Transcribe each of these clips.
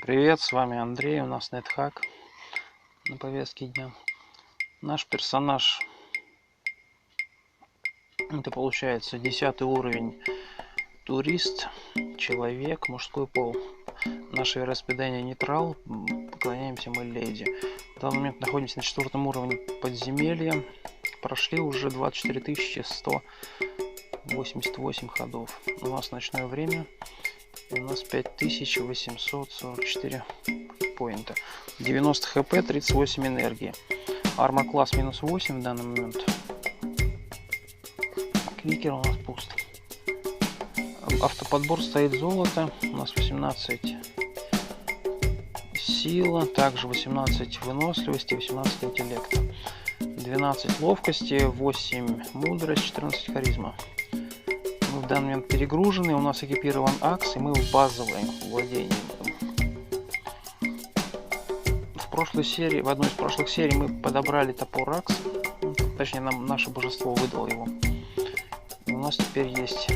Привет, с вами Андрей, у нас NetHack на повестке дня. Наш персонаж, это получается 10 уровень, турист, человек, мужской пол. Наше вероисповедание нейтрал, поклоняемся мы леди. В данный момент находимся на 4 уровне подземелья. Прошли уже 24 188 ходов. У нас ночное время. У нас 5844 поинта. 90 хп, 38 энергии. Армор класс минус 8 в данный момент. Кликер у нас пуст. Автоподбор стоит золото. У нас 18 сила, также 18 выносливости, 18 интеллекта. 12 ловкости, 8 мудрость, 14 харизма. Мы в данный момент перегружены, у нас экипирован акс, и мы в базовом владении. В одной из прошлых серий мы подобрали топор акс, точнее нам наше божество выдало его. И у нас теперь есть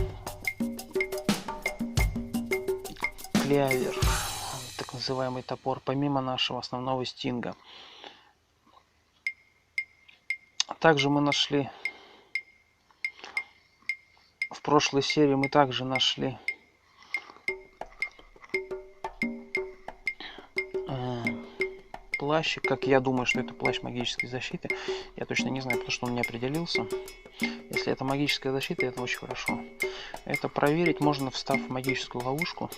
клявер, так называемый топор, помимо нашего основного стинга. Также мы нашли в прошлой серии нашли плащик, как я думаю, что это плащ магической защиты. Я точно не знаю, потому что он не определился. Если это магическая защита, это очень хорошо. Это проверить можно, встав в магическую ловушку.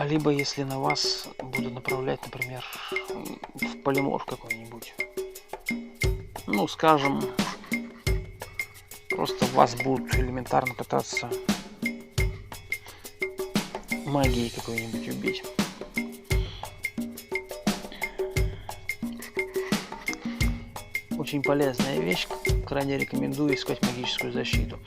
Либо если на вас будут направлять, например, в полиморф какой-нибудь. Ну, скажем, просто вас будут элементарно пытаться магией какой-нибудь убить. Очень полезная вещь, крайне рекомендую искать магическую защиту.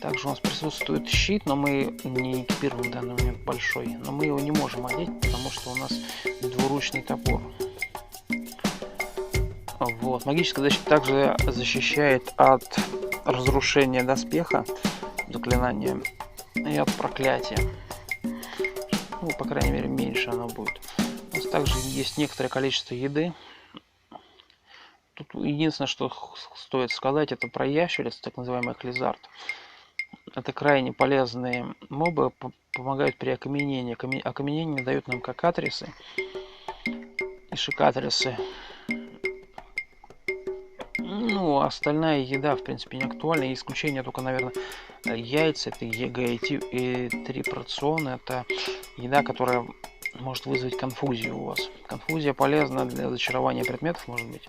Также у нас присутствует щит, но мы не экипируем в данный момент большой. Но мы его не можем одеть, потому что у нас двуручный топор. Вот. Магическая защита также защищает от разрушения доспеха, заклинания, и от проклятия. Ну, по крайней мере, меньше оно будет. У нас также есть некоторое количество еды. Тут единственное, что стоит сказать, это про ящериц, так называемый клизард. Это крайне полезные мобы, помогают при окаменении. Окаменение дают нам кокатрисы и шикатрисы. Ну, остальная еда, в принципе, не актуальна. Исключение только, наверное, яйца, это ЕГЭ и 3 порциона. Это еда, которая может вызвать конфузию у вас. Конфузия полезна для зачарования предметов, может быть,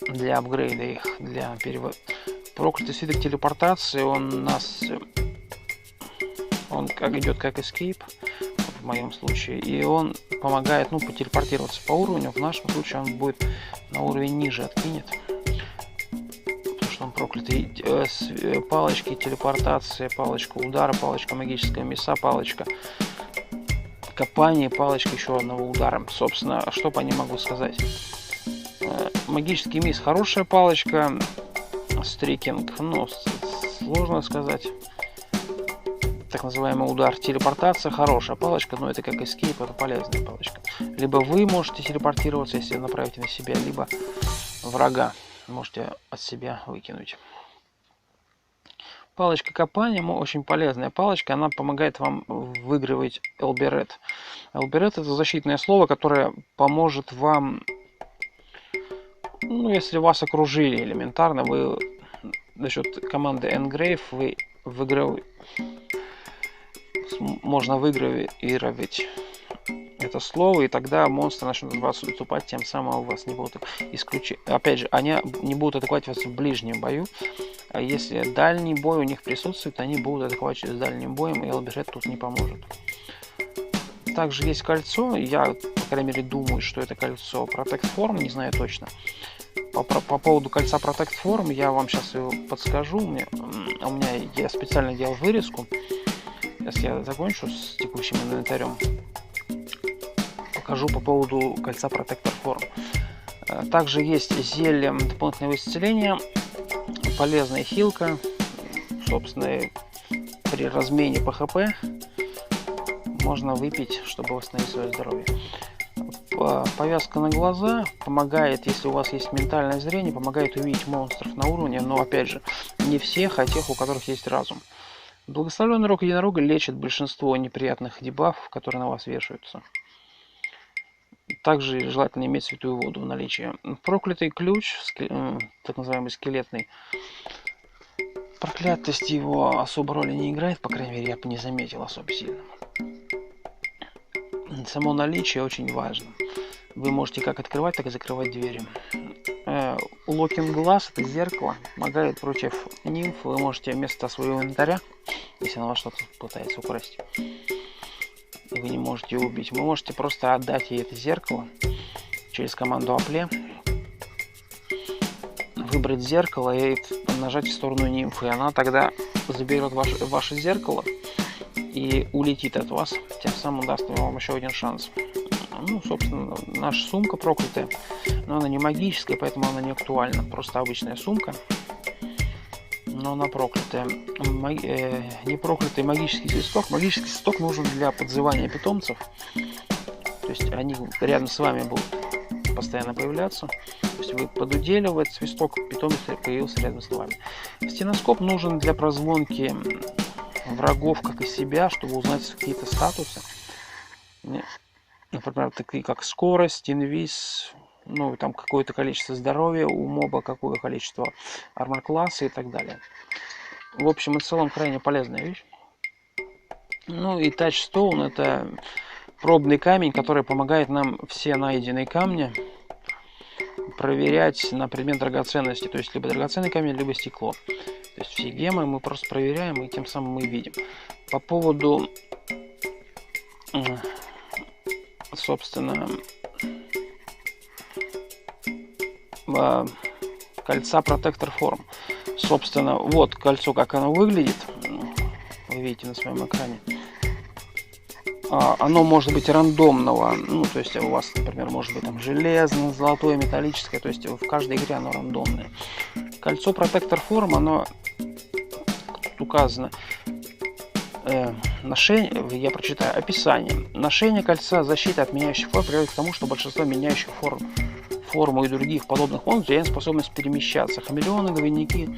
для апгрейда их, для перевода. Проклятый свиток телепортации, он идет как escape в моем случае, и он помогает, потелепортироваться по уровню. В нашем случае он будет на уровень ниже откинет, потому что он проклятый. Палочки телепортации, палочка удара, палочка магического мяса, палочка копания, палочка еще одного удара. Собственно, что по ним могу сказать? Магический мисс хорошая палочка. Стрикинг, сложно сказать. Так называемый удар. Телепортация хорошая палочка, но это как эскейп, это полезная палочка. Либо вы можете телепортироваться, если направите на себя, либо врага можете от себя выкинуть. Палочка копания очень полезная палочка, она помогает вам выигрывать Элберет. Элберет — это защитное слово, которое поможет вам, если вас окружили элементарно, вы за счет команды Engrave можно выигрывать это слово, и тогда монстры начнут вас отступать, тем самым у вас не будут опять же, они не будут атаковать вас в ближнем бою, а если дальний бой у них присутствует, они будут атаковать с дальним боем, и Элберет тут не поможет. Также есть кольцо, я, по крайней мере, думаю, что это кольцо Protect Form, не знаю точно. По поводу кольца Protect Form я вам сейчас его подскажу. Я специально делал вырезку. Сейчас я закончу с текущим инвентарем. Покажу по поводу кольца Protector Form. Также есть зелье дополнительного исцеления, полезная хилка, собственно, при размене по ХП можно выпить, чтобы восстановить свое здоровье. Повязка на глаза помогает, если у вас есть ментальное зрение, помогает увидеть монстров на уровне, но опять же, не всех, а тех, у которых есть разум. Благословенный рог единорога лечит большинство неприятных дебафов, которые на вас вешаются. Также желательно иметь святую воду в наличии. Проклятый ключ, так называемый скелетный, проклятость его особой роли не играет, по крайней мере, я бы не заметил особо сильно. Само наличие очень важно. Вы можете как открывать, так и закрывать двери. Локинг глаз, это зеркало, помогает против нимф. Вы можете вместо своего инвентаря, если она вас что-то пытается украсть, вы не можете ее убить, вы можете просто отдать ей это зеркало через команду Апле, выбрать зеркало и нажать в сторону нимфы. И она тогда заберет ваше зеркало и улетит от вас, тем самым даст вам еще один шанс. Ну, собственно, наша сумка проклятая, но она не магическая, поэтому она не актуальна. Просто обычная сумка, но она проклятая. Не проклятый магический свисток. Магический свисток нужен для подзывания питомцев. То есть они рядом с вами будут постоянно появляться. То есть вы подудели в этот свисток, питомец появился рядом с вами. Стеноскоп нужен для прозвонки врагов, как и себя, чтобы узнать какие-то статусы. Например, такие как скорость, инвиз, ну, там какое-то количество здоровья, у моба какое количество армор-класса и так далее. В общем и целом, крайне полезная вещь. Ну и Touchstone — это пробный камень, который помогает нам все найденные камни проверять на предмет драгоценности. То есть либо драгоценный камень, либо стекло. То есть все гемы мы просто проверяем, и тем самым мы видим. По поводу, собственно, кольца Protector Form. Собственно, вот кольцо, как оно выглядит. Вы видите на своем экране. Оно может быть рандомного. Ну, то есть у вас, например, может быть там железное, золотое, металлическое. То есть в каждой игре оно рандомное. Кольцо Protector Form, оно тут указано. Ношение, я прочитаю описание. Ношение кольца защиты от меняющих форм приводит к тому, что большинство меняющих форму и других подобных монстров теряют способность перемещаться. Хамелеоны, двойники,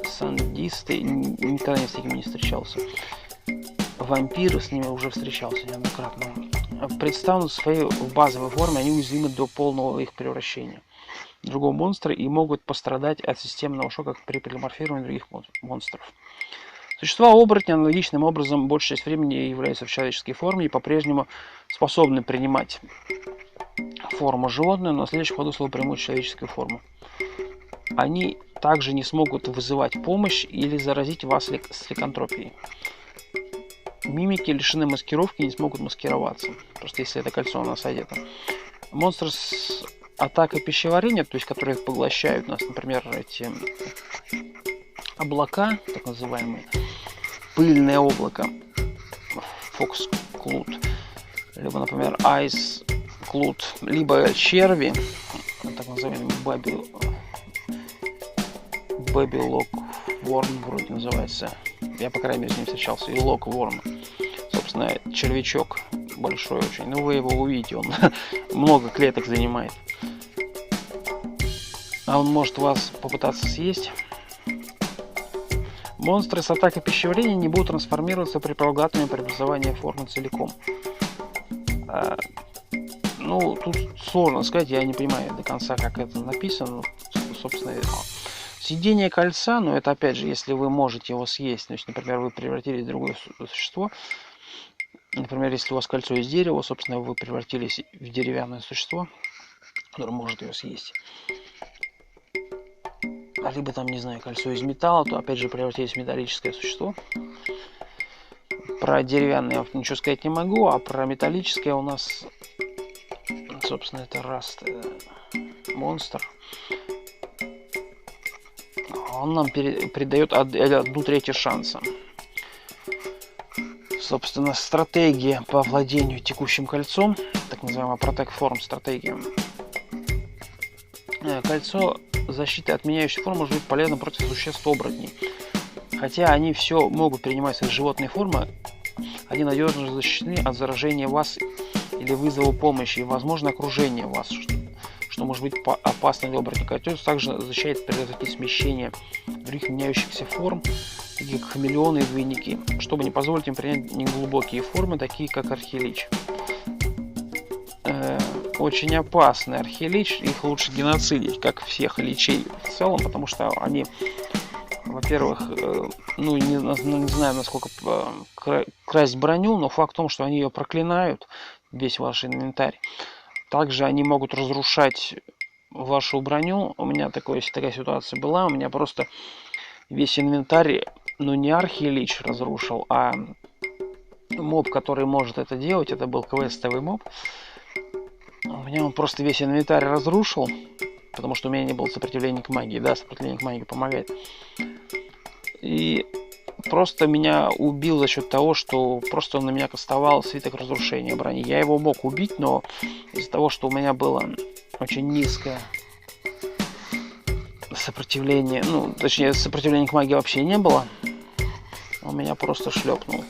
сандисты, никогда ни с такими не встречался. Вампиры, с ними уже встречался неоднократно. Представлены в своей базовой форме, они уязвимы до полного их превращения другого монстра и могут пострадать от системного шока при полиморфировании других монстров. Существа оборотня аналогичным образом большую часть времени являются в человеческой форме и по-прежнему способны принимать форму животного, но на следующем ходу слово примут человеческую форму. Они также не смогут вызывать помощь или заразить вас с ликантропией. Мимики лишены маскировки и не смогут маскироваться. Просто если это кольцо у нас одето. Монстры с атакой пищеварения, то есть которые поглощают нас, например, эти облака, так называемые, пыльное облако, Fox Cloud, либо, например, Ice Cloud, либо черви, так называемый Baby Lock Worm вроде называется. Я, по крайней мере, с ним встречался. И Lock Worm. Собственно, червячок большой очень. Ну, вы его увидите, он много клеток занимает. А он может вас попытаться съесть. Монстры с атакой пищеварения не будут трансформироваться при проглатывании преобразования формы целиком. Ну, тут сложно сказать, я не понимаю до конца, как это написано. Собственно, съедение кольца, но это опять же, если вы можете его съесть. То есть, например, вы превратились в другое существо. Например, если у вас кольцо из дерева, собственно, вы превратились в деревянное существо, которое может ее съесть. Либо там, не знаю, кольцо из металла, то опять же превратились в металлическое существо. Про деревянное я ничего сказать не могу, а про металлическое у нас, собственно, это Раст монстр. Он нам придает 1/3 шанса. Собственно, стратегия по владению текущим кольцом, так называемая Protect Form стратегия. Кольцо защиты от меняющей формы может быть полезно против существ оборотней. Хотя они все могут принимать свои животные формы, они надежно защищены от заражения вас или вызова помощи и, возможно, окружения вас, что может быть опасно для оборотника. Кольцо также защищает предотвратить смещение других меняющихся форм, таких как хамелеоны и двойники, чтобы не позволить им принять неглубокие формы, такие как архилич. Очень опасный архилич, их лучше геноцидить, как всех личей в целом, потому что они, во-первых, ну не знаю, насколько красть броню, но факт в том, что они ее проклинают, весь ваш инвентарь. Также они могут разрушать вашу броню. У меня такая ситуация была, у меня просто весь инвентарь, ну не архилич разрушил, а моб, который может это делать, это был квестовый моб. У меня он просто весь инвентарь разрушил, потому что у меня не было сопротивления к магии. Да, сопротивление к магии помогает. И просто меня убил за счет того, что просто он на меня кастовал свиток разрушения брони. Я его мог убить, но из-за того, что у меня было очень низкое сопротивление, ну, точнее, сопротивления к магии вообще не было, он меня просто шлепнул.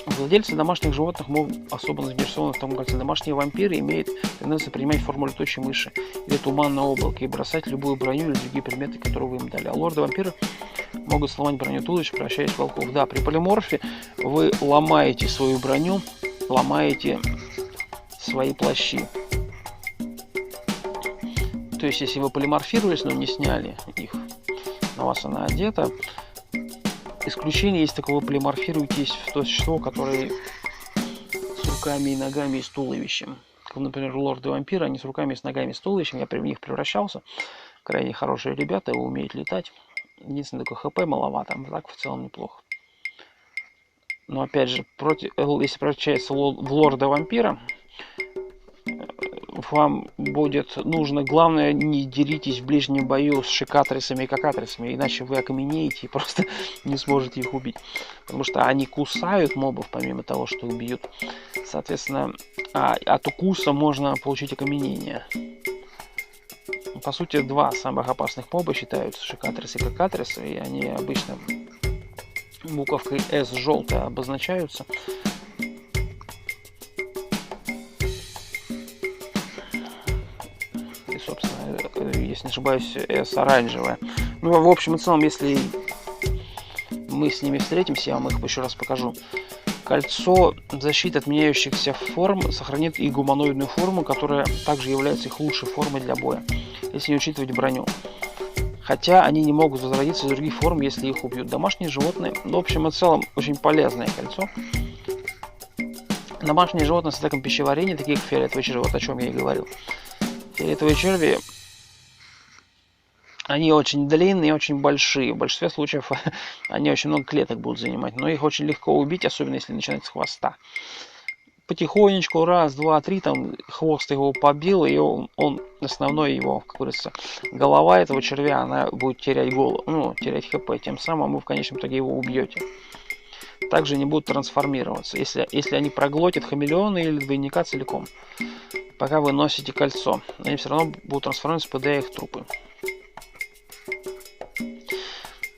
Владельцы домашних животных могут особо заинтересованы в том, как домашние вампиры имеют тенденцию принимать форму летучей мыши или туманного облака и бросать любую броню или другие предметы, которые вы им дали. А лорды-вампиры могут сломать броню туловища, превращаясь в волков. Да, при полиморфе вы ломаете свою броню, ломаете свои плащи. То есть, если вы полиморфировались, но не сняли их, на вас она одета. Исключение есть такого, вы полиморфируетесь в то существо, которое с руками и ногами и с туловищем. Как, например, лорды-вампиры, они с руками, с ногами, с туловищем. Я в них превращался. Крайне хорошие ребята, умеют летать. Единственное, только ХП маловато, а так в целом неплохо. Но опять же, если превращается в лорда-вампира, вам будет нужно, главное, не деритесь в ближнем бою с шикатрисами и кокатрисами, иначе вы окаменеете и просто не сможете их убить. Потому что они кусают мобов, помимо того, что убьют. Соответственно, от укуса можно получить окаменение. По сути, два самых опасных моба считаются шикатрис и кокатрис, и они обычно буковкой S желтой обозначаются. Если не ошибаюсь, S оранжевая. Ну, в общем и целом, если мы с ними встретимся, я вам их еще раз покажу. Кольцо защиты от меняющихся форм сохранит и гуманоидную форму, которая также является их лучшей формой для боя, если не учитывать броню. Хотя они не могут возродиться из других форм, если их убьют. Домашние животные, в общем и целом, очень полезное кольцо. Домашние животные с атаком пищеварения, такие как фиолетовые черви, вот о чем я и говорил. Фиолетовые черви, они очень длинные, очень большие. В большинстве случаев они очень много клеток будут занимать. Но их очень легко убить, особенно если начинать с хвоста. Потихонечку, раз, два, три, там хвост его побил, и он основной его, как говорится, голова этого червя, она будет терять голову, ну, терять ХП. Тем самым вы в конечном итоге его убьете. Также они будут трансформироваться, если они проглотят хамелеона или двойника целиком. Пока вы носите кольцо, они все равно будут трансформироваться, подая их трупы.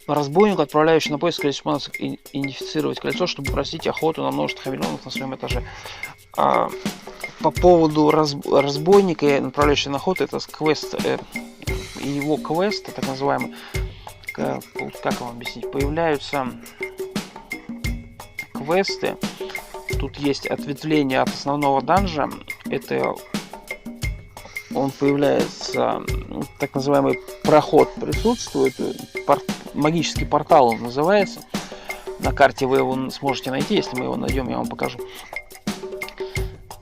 Разбойник, отправляющий на поиск количество монстров, идентифицировать кольцо, чтобы просить охоту на множество хамелеонов на своем этаже. По поводу разбойника, направляющего на охоту, это квест, его квест, так называемый, как вам объяснить, появляются квесты. Тут есть ответвление от основного данжа. Это он появляется, так называемый проход присутствует, магический портал он называется. На карте вы его сможете найти, если мы его найдем, я вам покажу.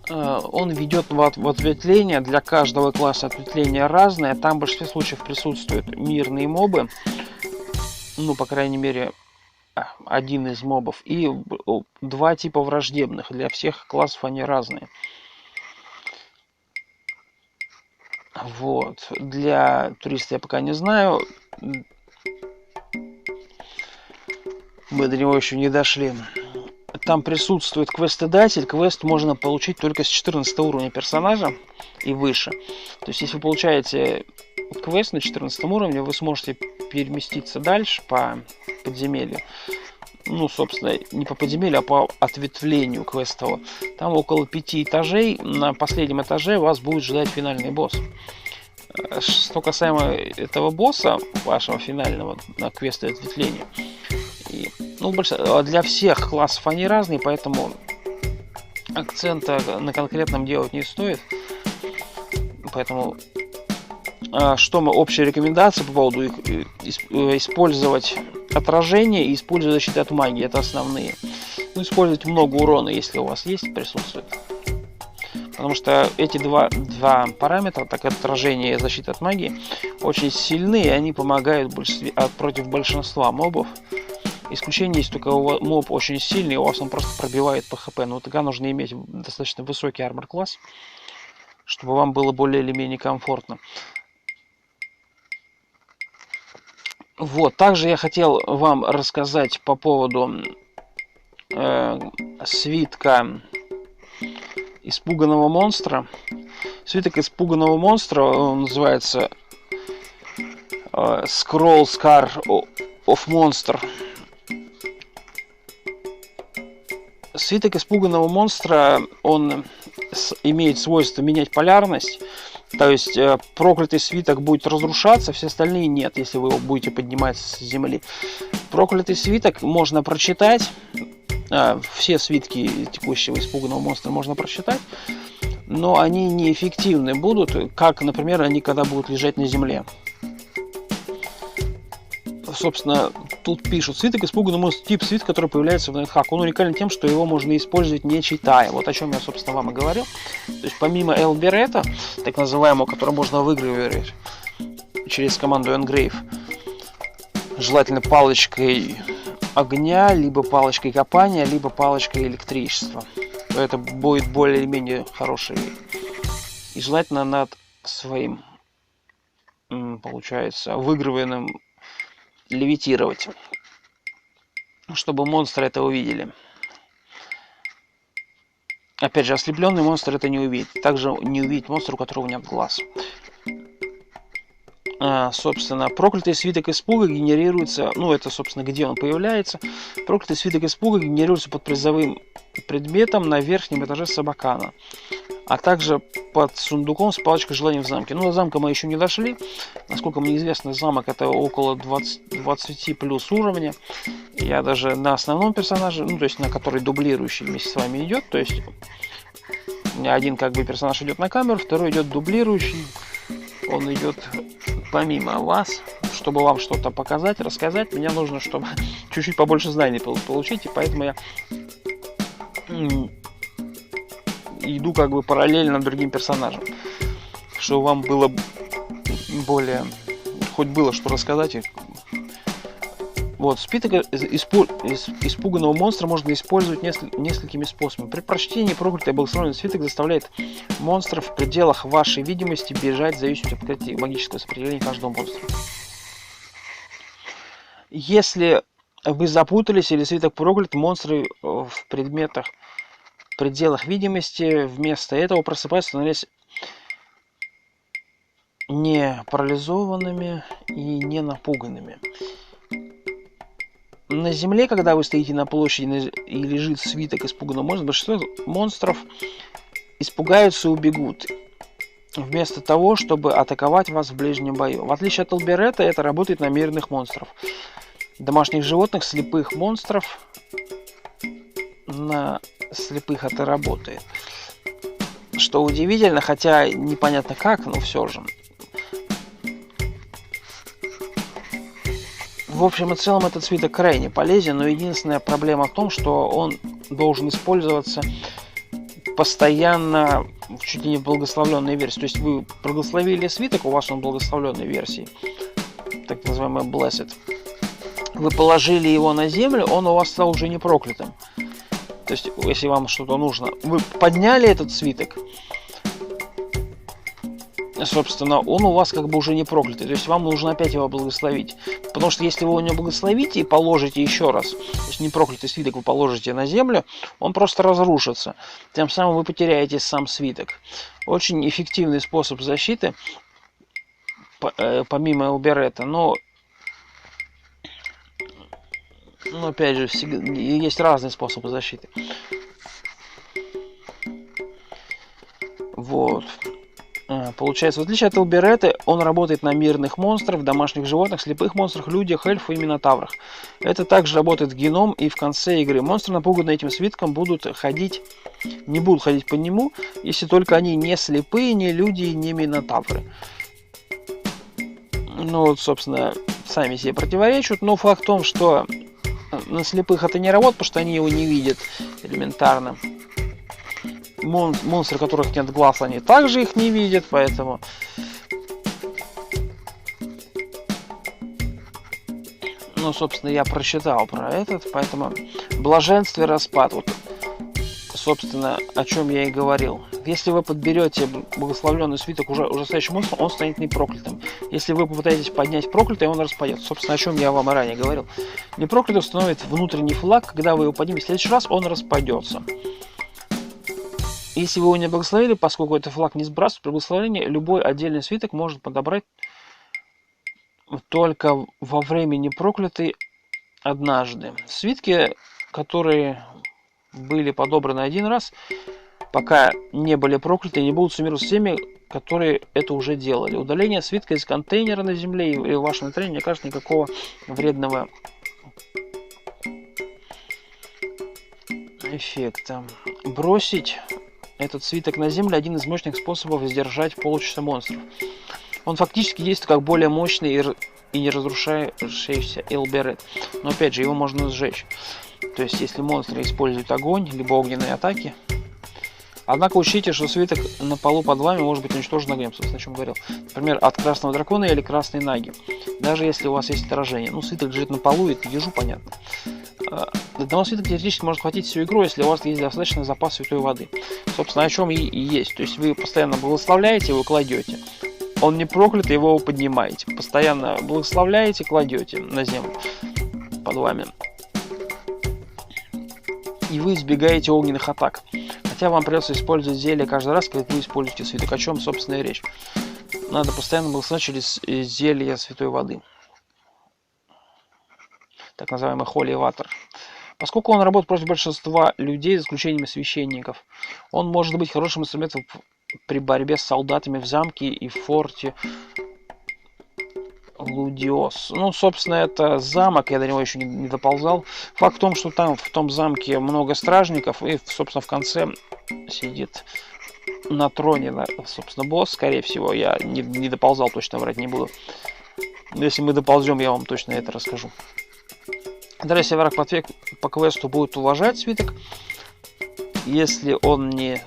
Он ведет в ответвление, для каждого класса ответвление разное. Там в большинстве случаев присутствуют мирные мобы, ну, по крайней мере, один из мобов, и два типа враждебных. Для всех классов они разные. Вот. Для туриста я пока не знаю. Мы до него еще не дошли. Там присутствует квестодатель. Квест можно получить только с 14 уровня персонажа и выше. То есть, если вы получаете квест на 14 уровне, вы сможете переместиться дальше по подземелью, ну, собственно, не по подземелью, а по ответвлению квестового, там около 5 этажей. На последнем этаже вас будет ждать финальный босс. Что касаемо этого босса, вашего финального на квесте ответвления, ну, для всех классов они разные, поэтому акцента на конкретном делать не стоит. Поэтому общая рекомендация по поводу использовать отражение и использовать защиту от магии. Это основные. Ну, использовать много урона, если у вас есть, присутствует. Потому что эти два параметра, так отражение и защита от магии, очень сильны, и они помогают против большинства мобов. Исключение есть только моб очень сильный, у вас он просто пробивает по хп. Но тогда нужно иметь достаточно высокий армор класс, чтобы вам было более или менее комфортно. Вот, также я хотел вам рассказать по поводу свитка испуганного монстра. Свиток испуганного монстра, он называется Scroll Scar of Monster. Свиток испуганного монстра, он имеет свойство менять полярность. То есть проклятый свиток будет разрушаться, все остальные нет, если вы его будете поднимать с земли. Проклятый свиток можно прочитать. Все свитки текущего испуганного монстра можно прочитать, но они неэффективны будут, как, например, они когда будут лежать на земле. Собственно, тут пишут: свиток испуганного монстра, тип свитка, который появляется в Найтхак. Он уникален тем, что его можно использовать не читая. Вот о чем я, собственно, вам и говорил. То есть помимо Элберета, так называемого, который можно выгравировать через команду Engrave, желательно палочкой огня, либо палочкой копания, либо палочкой электричества. Это будет более-менее хороший. И желательно над своим, получается, выгравированным левитировать, чтобы монстры это увидели. Опять же, ослепленный монстр это не увидит. Также не увидит монстр, у которого нет глаз. Собственно, проклятый свиток испуга генерируется, ну это, собственно, где он появляется. Проклятый свиток испуга генерируется под призовым предметом на верхнем этаже Собакана, а также под сундуком с палочкой желаний в замке. Ну, до замка мы еще не дошли. Насколько мне известно, замок это около 20 плюс уровня. Я даже на основном персонаже, ну, то есть на который дублирующий вместе с вами идет. То есть один как бы персонаж идет на камеру, второй идет дублирующий. Он идет помимо вас, чтобы вам что-то показать, рассказать. Мне нужно, чтобы чуть-чуть побольше знаний получить, и поэтому я иду как бы параллельно другим персонажам, чтобы вам было более, хоть было что рассказать. Вот, свиток испуганного монстра можно использовать несколькими способами. При прочтении проклятый облагословенный свиток заставляет монстров в пределах вашей видимости бежать в зависимости от магического сопротивления каждого монстра. Если вы запутались или свиток проклят, монстры в предметах в пределах видимости вместо этого просыпаются, становясь не парализованными и не напуганными. На земле, когда вы стоите на площади и лежит свиток испуганного монстра, большинство монстров испугаются и убегут, вместо того, чтобы атаковать вас в ближнем бою. В отличие от Элберета, это работает на мирных монстров, домашних животных, слепых монстров. На слепых это работает. Что удивительно, хотя непонятно как, но все же. В общем и целом этот свиток крайне полезен, но единственная проблема в том, что он должен использоваться постоянно чуть ли не в благословленной версии. То есть вы благословили свиток, у вас он в благословленной версии, так называемый Blessed. Вы положили его на землю, он у вас стал уже не проклятым. То есть, если вам что-то нужно, вы подняли этот свиток, собственно, он у вас как бы уже не проклятый. То есть, вам нужно опять его благословить. Потому что, если вы его не благословите и положите еще раз, то есть, не проклятый свиток вы положите на землю, он просто разрушится. Тем самым вы потеряете сам свиток. Очень эффективный способ защиты, помимо Элберета, но Но опять же, есть разные способы защиты. Вот. Получается, в отличие от Элбереты, он работает на мирных монстров, домашних животных, слепых монстрах, людях, эльфах и минотаврах. Это также работает в геном, и в конце игры монстры, напуганные этим свитком, не будут ходить по нему, если только они не слепые, не люди, не минотавры. Ну вот, собственно, сами себе противоречат, но факт в том, что на слепых это не работает, потому что они его не видят элементарно. Монстры, у которых нет глаз, они также их не видят, поэтому... Ну, собственно, я прочитал про этот, поэтому... Блаженство и распад. Вот, собственно, о чем я и говорил. Если вы подберете благословленный свиток ужасающим монстром, он станет непроклятым. Если вы попытаетесь поднять проклятый, он распадется. Собственно, о чем я вам и ранее говорил. Непроклятый установит внутренний флаг, когда вы его поднимете в следующий раз, он распадется. Если вы его не благословили, поскольку этот флаг не сбрасывает при благословении, любой отдельный свиток может подобрать только во время непроклятый однажды. Свитки, которые были подобраны один раз, пока не были прокляты, не будут суммироваться с теми, которые это уже делали. Удаление свитка из контейнера на земле или ваше натворение, мне кажется, никакого вредного эффекта. Бросить этот свиток на землю — один из мощных способов сдержать полчаса монстров. Он фактически действует как более мощный и не разрушающийся Элберет. Но опять же, его можно сжечь. То есть, если монстры используют огонь, либо огненные атаки. Однако учтите, что свиток на полу под вами может быть уничтожен огнем, собственно, о чем говорил. Например, от красного дракона или красной наги. Даже если у вас есть отражение. Ну, свиток лежит на полу, это ежу понятно. Одного свитка теоретически может хватить всю игру, если у вас есть достаточный запас святой воды. Собственно, о чем и есть. То есть вы постоянно благословляете, его кладете. Он не проклят, его поднимаете. Постоянно благословляете, кладете на землю под вами. И вы избегаете огненных атак. Хотя вам придется использовать зелье каждый раз, когда вы используете свиток. О чем, собственно, и речь. Надо постоянно благословлять через зелье святой воды. Так называемый Holy Water. Поскольку он работает против большинства людей, за исключением священников, он может быть хорошим инструментом при борьбе с солдатами в замке и в форте Лудиос. Ну, собственно, это замок, я до него еще не доползал. Факт в том, что там, в том замке, много стражников, и, собственно, в конце сидит на троне, собственно, босс, скорее всего. Я не доползал, точно врать не буду. Но если мы доползем, я вам точно это расскажу. Далее, если враг по квесту будет уважать свиток, если он не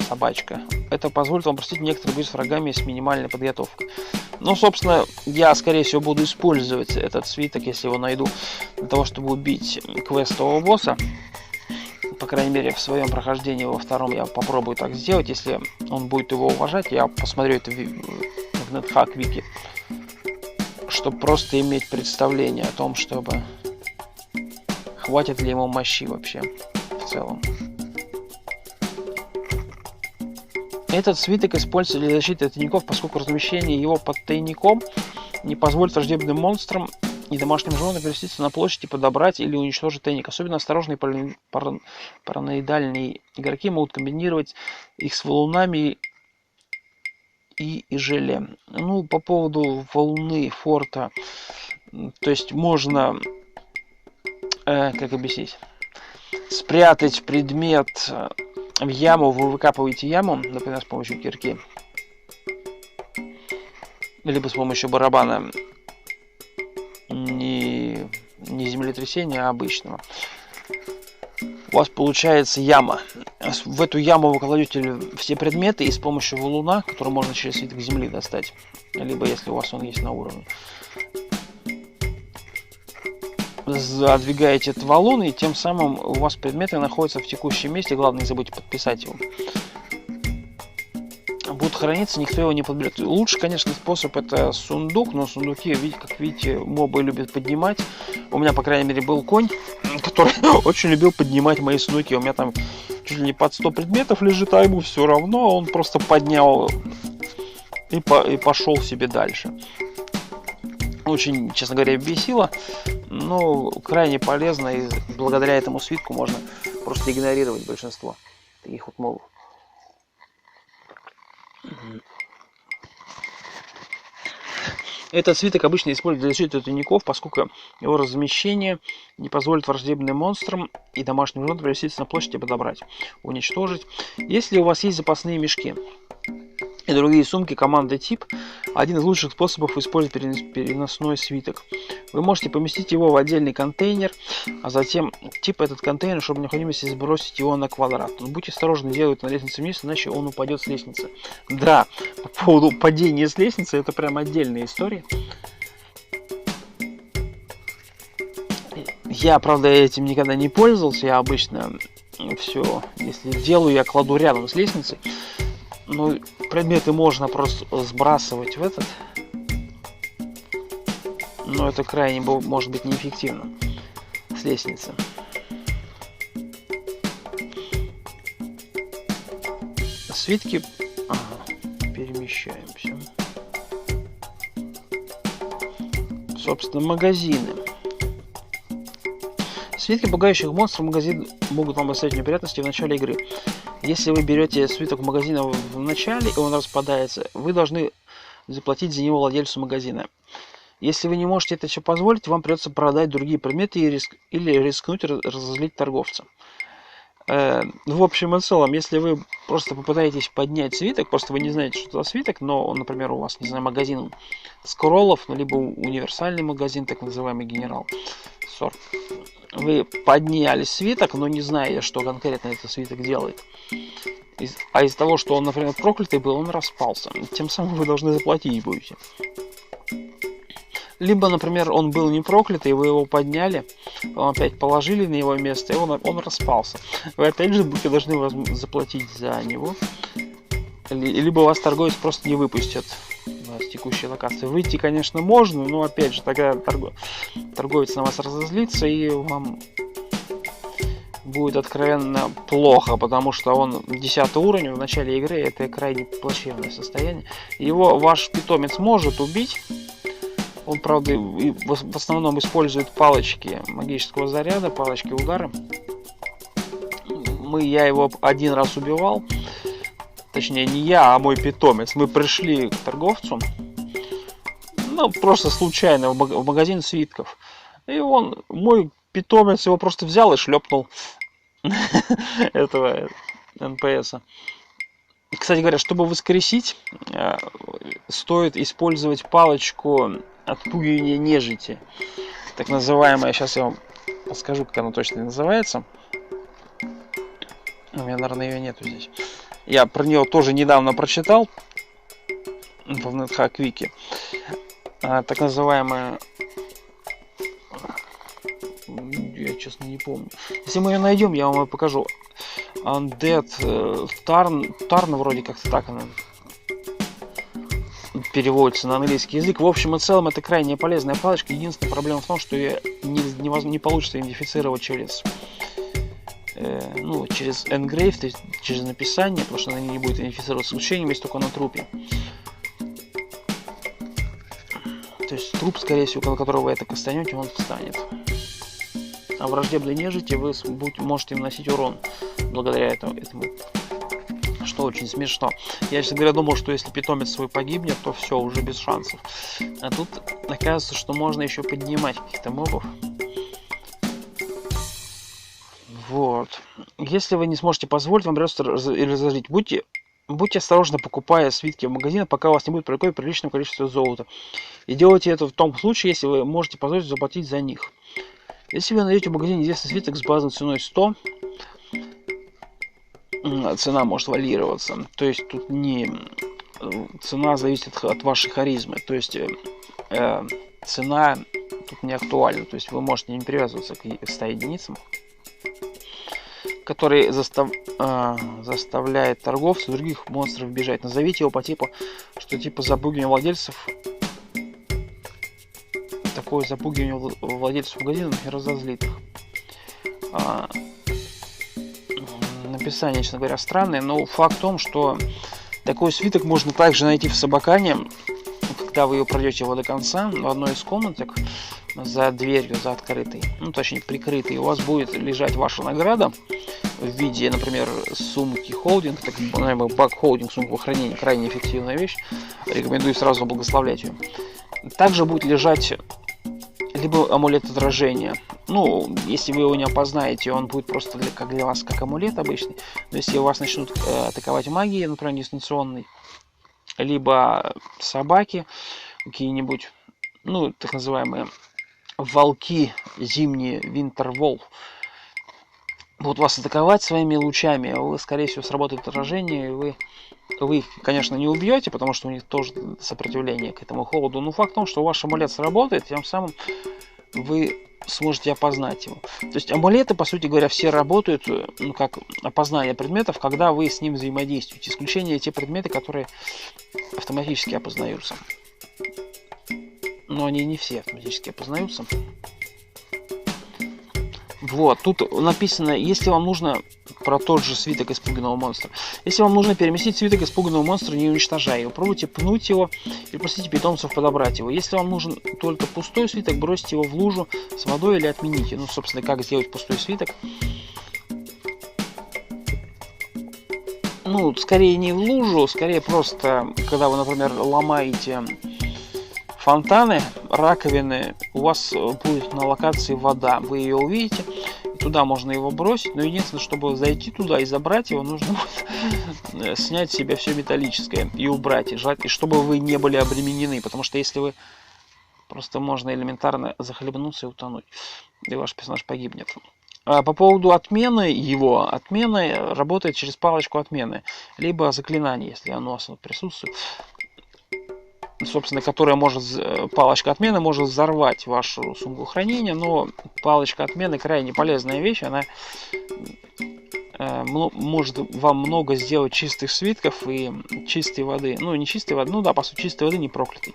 собачка, это позволит вам простить некоторые бои с врагами с минимальной подготовкой. Ну, собственно, я, скорее всего, буду использовать этот свиток, если его найду, для того, чтобы убить квестового босса. По крайней мере, в своем прохождении во втором я попробую так сделать. Если он будет его уважать, я посмотрю это в NetHack Wiki, чтобы просто иметь представление о том, чтобы хватит ли ему мощи вообще в целом. Этот свиток используется для защиты от тайников, поскольку размещение его под тайником не позволит враждебным монстрам и домашним животным переместиться на площадь и подобрать или уничтожить тайник. Особенно осторожные параноидальные игроки могут комбинировать их с валунами и желе. Ну, по поводу валуны форта, то есть можно, как объяснить, спрятать предмет в яму, вы выкапываете яму, например, с помощью кирки, либо с помощью барабана не землетрясения, а обычного. У вас получается яма. В эту яму вы кладете все предметы и с помощью валуна, который можно через свиток земли достать, либо если у вас он есть на уровне, задвигаете этот валун, и тем самым у вас предметы находятся в текущем месте. Главное, не забудьте подписать его. Будут храниться, никто его не подберет. Лучший, конечно, способ — это сундук, но сундуки, как видите, мобы любят поднимать. У меня, по крайней мере, был конь, который очень любил поднимать мои сундуки. У меня там чуть ли не под 100 предметов лежит, а ему все равно. Он просто поднял и пошел себе дальше. очень, честно говоря, бесило, но крайне полезно, и благодаря этому свитку можно просто игнорировать большинство таких вот мобов. Этот свиток обычно используют для защиты от тайников, поскольку его размещение не позволит враждебным монстрам и домашним животным переместиться на площадь и подобрать, уничтожить. Если у вас есть запасные мешки и другие сумки команды тип, один из лучших способов использовать переносной свиток. Вы можете поместить его в отдельный контейнер, а затем тип этот контейнер, чтобы необходимости сбросить его на квадрат. Но будьте осторожны, делать на лестнице вниз, иначе он упадет с лестницы. Да, по поводу падения с лестницы, это прям отдельная история. Я, правда, этим никогда не пользовался, я обычно все, если делаю, я кладу рядом с лестницей. Ну, предметы можно просто сбрасывать в этот, но это крайне может быть неэффективно с лестницы. Свитки, перемещаемся. Собственно, магазины. Свитки пугающих монстров в магазин могут вам доставить неприятности в начале игры. Если вы берете свиток магазина в начале и он распадается, вы должны заплатить за него владельцу магазина. Если вы не можете это все позволить, вам придется продать другие предметы или рискнуть разозлить торговца. В общем и целом, если вы просто попытаетесь поднять свиток, просто вы не знаете, что это за свиток, но, например, у вас, не знаю, магазин скроллов, либо универсальный магазин, так называемый генерал сорт. Вы подняли свиток, но не зная, что конкретно этот свиток делает. А из-за того, что он, например, проклятый был, он распался. Тем самым вы должны заплатить будете. Либо, например, он был не проклятый, вы его подняли, потом опять положили на его место, и он распался. Вы опять же будете должны заплатить за него. Либо вас торговец просто не выпустит с текущей локации. Выйти, конечно, можно, но опять же, тогда торговец на вас разозлится, и вам будет откровенно плохо, потому что он 10 уровень в начале игры, это крайне плачевное состояние. Его ваш питомец может убить. Он, правда, в основном использует палочки магического заряда, палочки удара. Я его один раз убивал. Точнее, не я, а мой питомец. Мы пришли к торговцу. Ну, просто случайно в магазин свитков. И мой питомец его просто взял и шлепнул этого НПСа. Кстати говоря, чтобы воскресить, стоит использовать палочку отпугивания нежити. Так называемая, сейчас я вам подскажу, как она точно называется. У меня, наверное, ее нету здесь. Я про нее тоже недавно прочитал в NetHack Wiki. Так называемая... Я, честно, не помню. Если мы ее найдем, я вам ее покажу. Undead Tarn, вроде как-то так она переводится на английский язык. В общем и целом, это крайне полезная палочка. Единственная проблема в том, что ее не получится идентифицировать через engrave, то есть через написание, потому что она не будет идентифицироваться случайно, есть только на трупе. То есть труп, скорее всего, на которого вы это кастанете, он встанет. А враждебной нежити вы можете наносить урон благодаря этому. Что очень смешно. Я, честно говоря, думал, что если питомец свой погибнет, то все, уже без шансов. А тут оказывается, что можно еще поднимать каких-то мобов. Вот. Если вы не сможете позволить, вам придется разозлить. Будьте осторожны, покупая свитки в магазине, пока у вас не будет приличного количества золота. И делайте это в том случае, если вы можете позволить заплатить за них. Если вы найдете в магазине известный свиток с базовой ценой 100, цена может варьироваться. То есть тут цена зависит от вашей харизмы. То есть цена тут не актуальна. То есть вы можете не привязываться к 100 единицам, который заставляет торговцев других монстров бежать. Назовите его по типу, что типа запугивания владельцев. Такое запугивание владельцев магазина не разозлит их. Написание, честно говоря, странное, но факт в том, что такой свиток можно также найти в Собакане, когда вы ее пройдете его до конца, в одной из комнаток, за дверью, за открытой, ну, точнее, прикрытой, у вас будет лежать ваша награда в виде, например, сумки холдинг, так называемый баг-холдинг, сумку хранения, крайне эффективная вещь, рекомендую сразу благословлять ее. Также будет лежать либо амулет отражения. Ну, если вы его не опознаете, он будет просто для вас как амулет обычный. Но если вас начнут атаковать магией, например, дистанционной, либо собаки какие-нибудь, ну, так называемые волки зимние, Winter Wolf, будут вас атаковать своими лучами, вы, скорее всего, сработает отражение, и вы их, конечно, не убьете, потому что у них тоже сопротивление к этому холоду. Но факт в том, что ваш амулет сработает, тем самым вы сможете опознать его. То есть амулеты, по сути говоря, все работают, ну, как опознание предметов, когда вы с ним взаимодействуете. Исключение те предметы, которые автоматически опознаются. Но они не все автоматически опознаются. Вот, тут написано, если вам нужно, про тот же свиток испуганного монстра. Если вам нужно переместить свиток испуганного монстра, не уничтожая его, пробуйте пнуть его и просите питомцев подобрать его. Если вам нужен только пустой свиток, бросьте его в лужу с водой или отмените. Ну, собственно, как сделать пустой свиток? Ну, скорее не в лужу, скорее просто, когда вы, например, ломаете фонтаны, раковины, у вас будет на локации вода, вы ее увидите, туда можно его бросить, но единственное, чтобы зайти туда и забрать его, нужно будет снять с себя все металлическое и убрать, и чтобы вы не были обременены, потому что если вы, просто можно элементарно захлебнуться и утонуть, и ваш персонаж погибнет. А по поводу отмены его, отмена работает через палочку отмены, либо заклинание, если оно у вас присутствует, собственно, которая может, палочка отмены может взорвать вашу сумку хранения, но палочка отмены крайне полезная вещь, она может вам много сделать чистых свитков и чистой воды, ну не чистой воды, ну да, по сути чистой воды, не проклятой.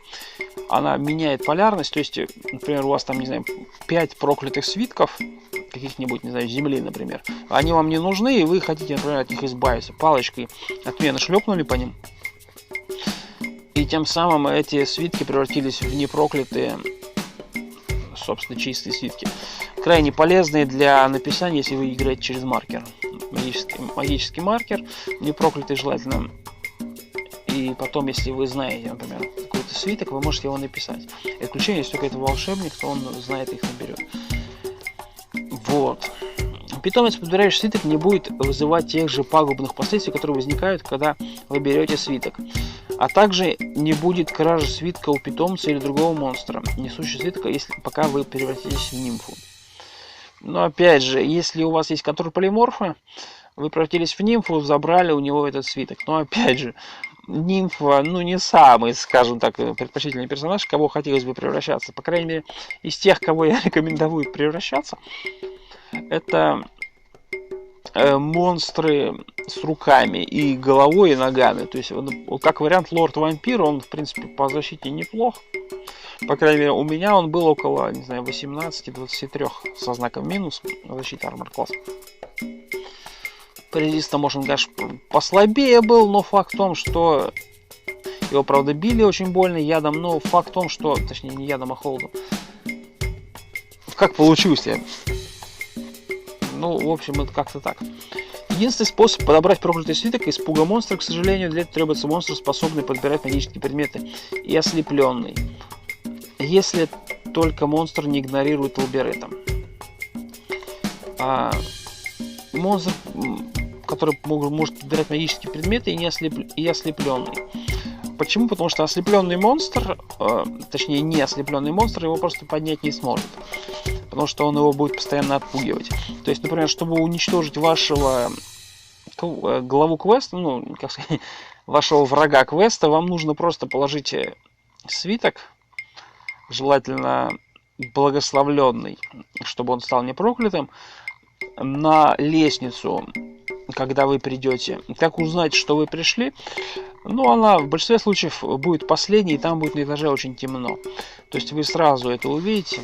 Она меняет полярность, то есть, например, у вас там, не знаю, 5 проклятых свитков, каких-нибудь, не знаю, земли, например, они вам не нужны, и вы хотите, например, от них избавиться. Палочкой отмены шлепнули по ним, и тем самым эти свитки превратились в непроклятые, собственно, чистые свитки. Крайне полезные для написания, если вы играете через маркер. Магический маркер, непроклятый желательно. И потом, если вы знаете, например, какой-то свиток, вы можете его написать. Исключение, если только это волшебник, то он знает их наберет. Вот. Питомец, подбирающий свиток, не будет вызывать тех же пагубных последствий, которые возникают, когда вы берете свиток. А также не будет кражи свитка у питомца или другого монстра, несущего свитка, если, пока вы превратитесь в нимфу. Но опять же, если у вас есть контроль полиморфа, вы превратились в нимфу, забрали у него этот свиток. Но опять же, нимфа, ну не самый, скажем так, предпочтительный персонаж, кого хотелось бы превращаться. По крайней мере, из тех, кого я рекомендую превращаться, это монстры с руками и головой, и ногами. То есть, как вариант, лорд-вампир, он, в принципе, по защите неплох. По крайней мере, у меня он был около, не знаю, 18-23 со знаком минус защиты армор класса. По резистам, может, даже послабее был, но факт в том, что его, правда, били очень больно ядом, но факт в том, что, точнее, не ядом, а холодом. Как получилось я? Ну, в общем, это как-то так. Единственный способ подобрать проклятый свиток из пуга монстра, к сожалению, для этого требуется монстр, способный подбирать магические предметы и ослепленный. Если только монстр не игнорирует лабиринта. Монстр, который может подбирать магические предметы и ослепленный. Почему? Потому что ослепленный монстр, точнее не ослепленный монстр, его просто поднять не сможет. Потому что он его будет постоянно отпугивать. То есть, например, чтобы уничтожить вашего главу квеста, ну, как сказать, вашего врага квеста, вам нужно просто положить свиток, желательно благословленный, чтобы он стал непроклятым, на лестницу, когда вы придете. Как узнать, что вы пришли? Ну, она в большинстве случаев будет последней, и там будет на этаже очень темно. То есть вы сразу это увидите.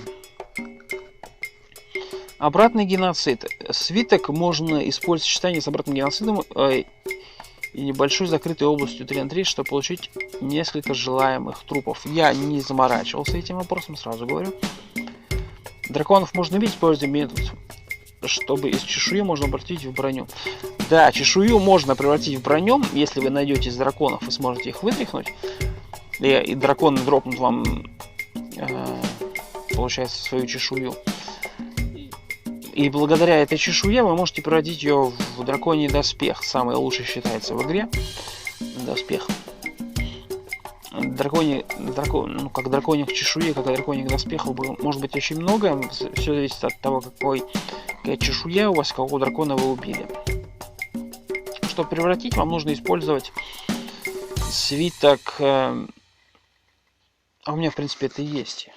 Обратный геноцид. Свиток можно использовать в сочетании с обратным геноцидом и небольшой закрытой областью 3 на 3, чтобы получить несколько желаемых трупов. Я не заморачивался этим вопросом, сразу говорю. Драконов можно бить, используя метод, чтобы из чешуи можно обратить в броню. Да, чешую можно превратить в броню, если вы найдете из драконов и сможете их вытряхнуть. И драконы дропнут вам, получается, свою чешую. И благодаря этой чешуе вы можете превратить ее в драконий доспех. Самый лучший считается в игре. Доспех. Как драконьих чешуи, как и драконьих доспехов может быть очень много. Все зависит от того, какая чешуя у вас, какого дракона вы убили. Чтобы превратить, вам нужно использовать свиток. А у меня, в принципе, это и есть.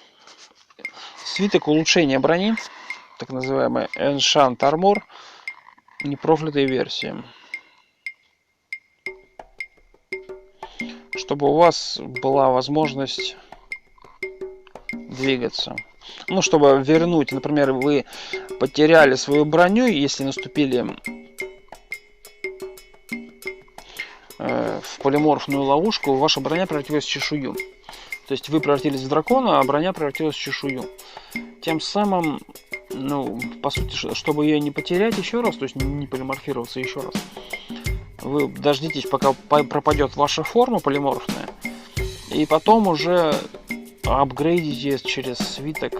Свиток улучшения брони. Так называемый Enchant Armor. Непрофлитая версия. Чтобы у вас была возможность двигаться. Ну, чтобы вернуть, например, вы потеряли свою броню, если наступили в полиморфную ловушку, ваша броня превратилась в чешую. То есть вы превратились в дракона, а броня превратилась в чешую. Тем самым, ну, по сути, чтобы ее не потерять еще раз, то есть не полиморфироваться еще раз, вы дождитесь, пока пропадет ваша форма полиморфная, и потом уже апгрейдите через свиток.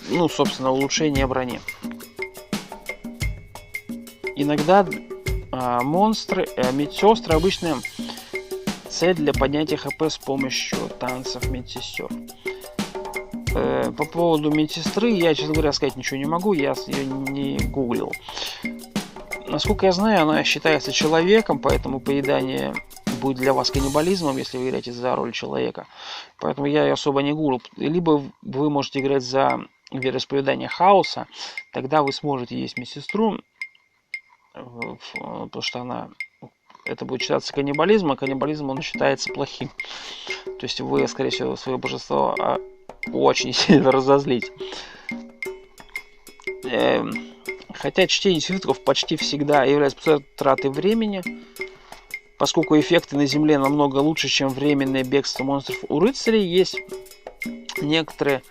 Ну, собственно, улучшение брони. Иногда монстры, медсестры обычно цель для поднятия хп с помощью танцев медсестер. По поводу медсестры я, честно говоря, сказать ничего не могу, я ее не гуглил. Насколько я знаю, она считается человеком, поэтому поедание будет для вас каннибализмом, если вы играете за роль человека. Поэтому я ее особо не гуглил. Либо вы можете играть за вероисповедание хаоса, тогда вы сможете есть медсестру, потому что это будет считаться каннибализмом, а каннибализм он считается плохим. То есть вы, скорее всего, свое божество очень сильно разозлить. Хотя чтение свитков почти всегда является тратой времени, поскольку эффекты на земле намного лучше, чем временное бегство монстров. У рыцарей есть некоторые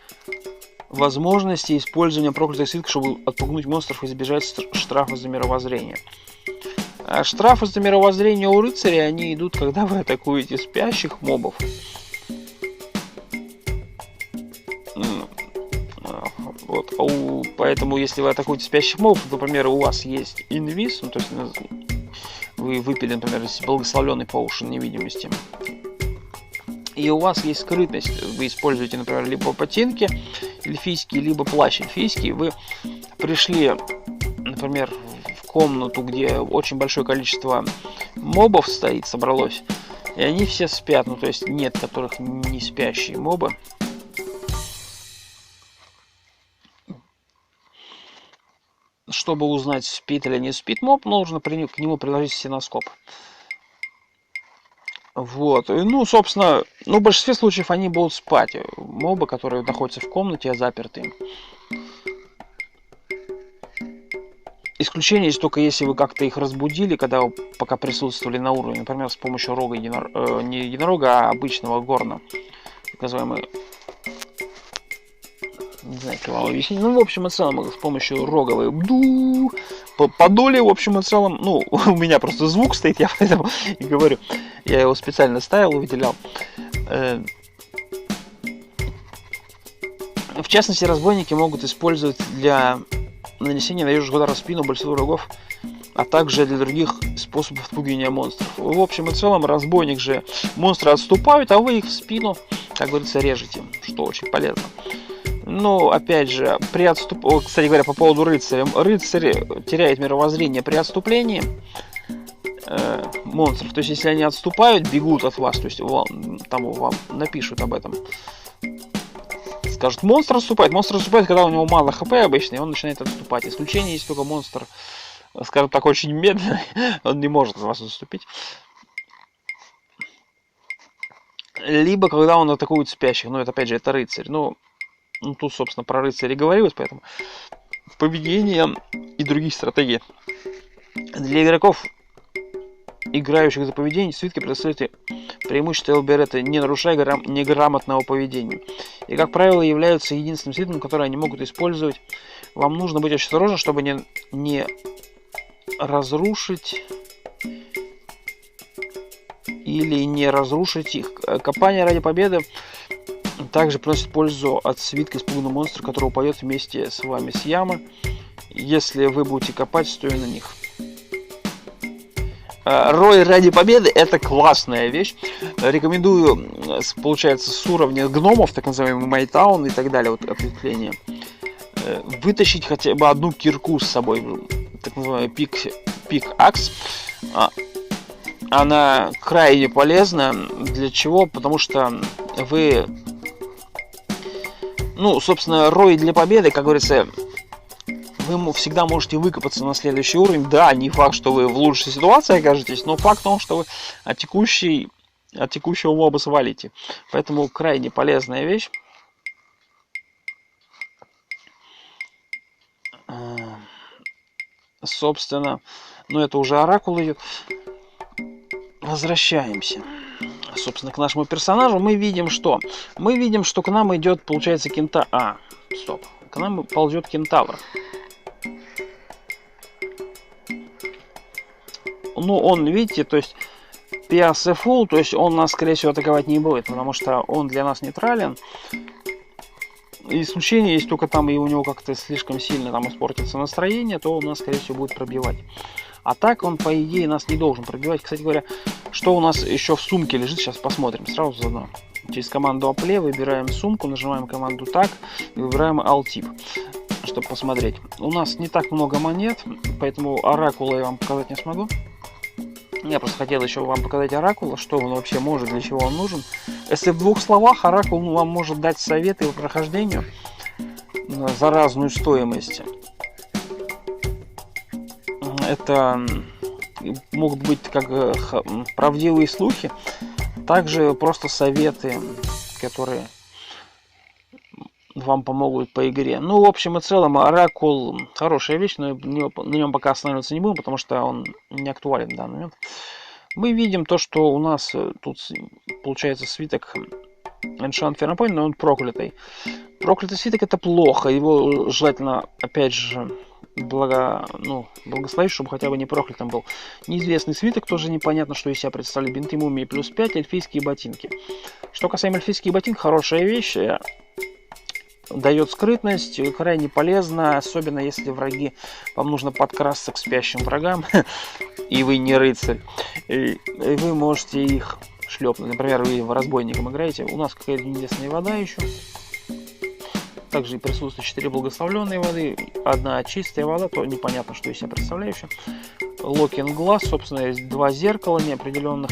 возможности использования проклятых свитков, чтобы отпугнуть монстров и избежать штрафа за мировоззрение. А штрафы за мировоззрение у рыцарей, они идут, когда вы атакуете спящих мобов. Вот. Поэтому, если вы атакуете спящих мобов, например, у вас есть инвиз, ну, то есть вы выпили, например, благословленный поушен невидимости, и у вас есть скрытность, вы используете, например, либо ботинки эльфийские, либо плащ эльфийский, вы пришли, например, в комнату, где очень большое количество мобов стоит, собралось, и они все спят, ну, то есть нет которых не спящие мобы. Чтобы узнать, спит или не спит моб, нужно к нему приложить стеноскоп. Вот. Ну, собственно, в большинстве случаев они будут спать. Мобы, которые находятся в комнате, заперты. Исключение есть только если вы как-то их разбудили, когда вы пока присутствовали на уровне. Например, с помощью рога не единорога, а обычного горна. Так называемый... Не знаю, как вам объяснить. Ну, в общем и целом, с помощью роговой подоли, в общем и целом, ну, у меня просто звук стоит, я поэтому и говорю. Я его специально ставил, выделял. В частности, разбойники могут использовать для нанесения нарежущих ударов в спину большинства врагов, а также для других способов отпугивания монстров. В общем и целом, разбойник же, монстры отступают, а вы их в спину, как говорится, режете, что очень полезно. Но, опять же, кстати говоря, по поводу рыцаря. Рыцарь теряет мировоззрение при отступлении монстров. То есть, если они отступают, бегут от вас, то есть там вам напишут об этом. Скажут, монстр отступает. Монстр отступает, когда у него мало хп обычно, и он начинает отступать. Исключение есть только монстр, скажем так, очень медленный. Он не может от вас отступить. Либо, когда он атакует спящих. Ну, это, опять же, это рыцарь. Ну, тут, собственно, про рыцарей говорилось, поэтому поведение и другие стратегии Для игроков, играющих за поведение, свитки предоставляют преимущество ЛБР, не нарушая неграмотного поведения. И, как правило, являются единственным свитком, который они могут использовать. Вам нужно быть очень осторожным, чтобы не разрушить или не разрушить их. Копание ради победы также приносит пользу от свитка испуганного монстра, который упадет вместе с вами с ямы, если вы будете копать, стоя на них. Рой ради победы — это классная вещь. Рекомендую, получается, с уровня гномов, так называемый Майтаун и так далее, вот ответвление, вытащить хотя бы одну кирку с собой, так называемый пик-акс. Она крайне полезна. Для чего? Потому что вы, собственно, рой для победы, как говорится, вы всегда можете выкопаться на следующий уровень. Да, не факт, что вы в лучшей ситуации окажетесь, но факт в том, что вы от текущего моба свалите. Поэтому крайне полезная вещь. Собственно, это уже оракул идет. Возвращаемся, собственно, к нашему персонажу. Мы видим, что к нам идет, получается, к нам ползет кентавр. Он, видите, то есть PSF full, то есть он нас, скорее всего, атаковать не будет, потому что он для нас нейтрален. Исключение есть только там, и у него как-то слишком сильно там испортится настроение, то он нас, скорее всего, будет пробивать. А так он, по идее, нас не должен пробивать. Кстати говоря, что у нас еще в сумке лежит, сейчас посмотрим сразу заодно. Через команду Apply выбираем сумку, нажимаем команду так и выбираем Alt-тип, чтобы посмотреть. У нас не так много монет, поэтому оракула я вам показать не смогу. Я просто хотел еще вам показать оракула, что он вообще может, для чего он нужен. Если в двух словах, оракул вам может дать советы по прохождению за разную стоимость. Это могут быть как правдивые слухи, также просто советы, которые вам помогут по игре. В общем и целом, оракул хорошая вещь, но на нем пока останавливаться не будем, потому что он не актуален в данный момент. Мы видим то, что у нас тут получается свиток Enchant Fearpoint, но он проклятый. Проклятый свиток — это плохо, его желательно, опять же, благословить, чтобы хотя бы не проклятым был. Неизвестный свиток, тоже непонятно, что из себя представляет. Бинты мумии плюс 5, эльфийские ботинки. Что касаемо эльфийских ботинок, хорошая вещь. Дает скрытность, крайне полезно, особенно если вам нужно подкрасться к спящим врагам, и вы не рыцарь. И вы можете их шлепнуть. Например, вы в разбойником играете. У нас какая-то небесная вода еще. Также присутствуют 4 благословленные воды, 1 чистая вода, то непонятно, что из себя представляющая. Локин глаз, собственно, есть 2 зеркала неопределенных,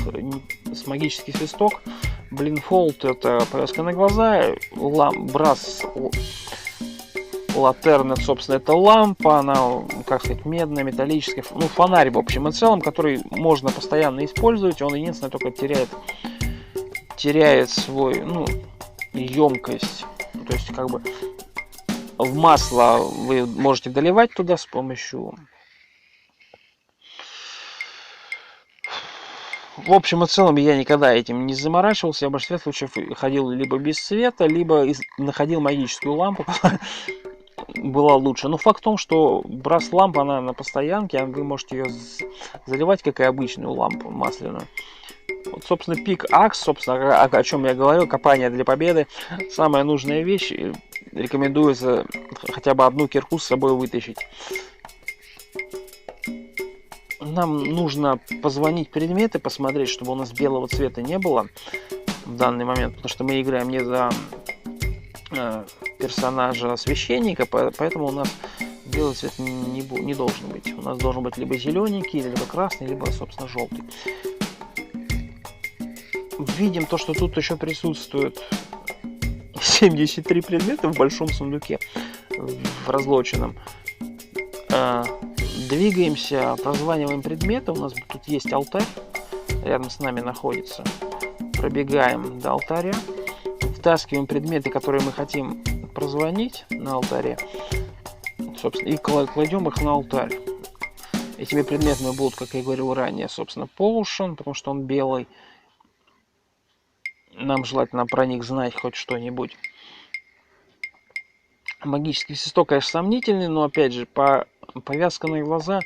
с магический свисток. Блинфолд — это повязка на глаза. Брас Латерна, собственно, это лампа, она, как сказать, медная, металлическая. Фонарь, в общем и целом, который можно постоянно использовать. Он единственное только теряет свой, емкость. То есть, как бы, в масло вы можете доливать туда с помощью... В общем и целом, я никогда этим не заморачивался. Я в большинстве случаев ходил либо без света, либо находил магическую лампу, которая была лучше. Но факт в том, что брас-лампа, она на постоянке, вы можете ее заливать, как и обычную лампу масляную. Вот, собственно, пик-акс, собственно, о чем я говорил, копание для победы. Самая нужная вещь. Рекомендуется хотя бы одну кирку с собой вытащить. Нам нужно позвонить предметы, посмотреть, чтобы у нас белого цвета не было в данный момент, потому что мы играем не за персонажа священника, поэтому у нас белый цвет не должен быть. У нас должен быть либо зелененький, либо красный, либо, собственно, желтый. Видим то, что тут еще присутствует 73 предмета в большом сундуке, в разлоченном. Двигаемся, прозваниваем предметы. У нас тут есть алтарь, рядом с нами находится. Пробегаем до алтаря, втаскиваем предметы, которые мы хотим прозвонить на алтаре, собственно, и кладем их на алтарь. Этими предметами будут, как я говорил ранее, собственно, Potion, потому что он белый. Нам желательно про них знать хоть что-нибудь. Магический свисток, конечно, сомнительный, но опять же, повязка на глаза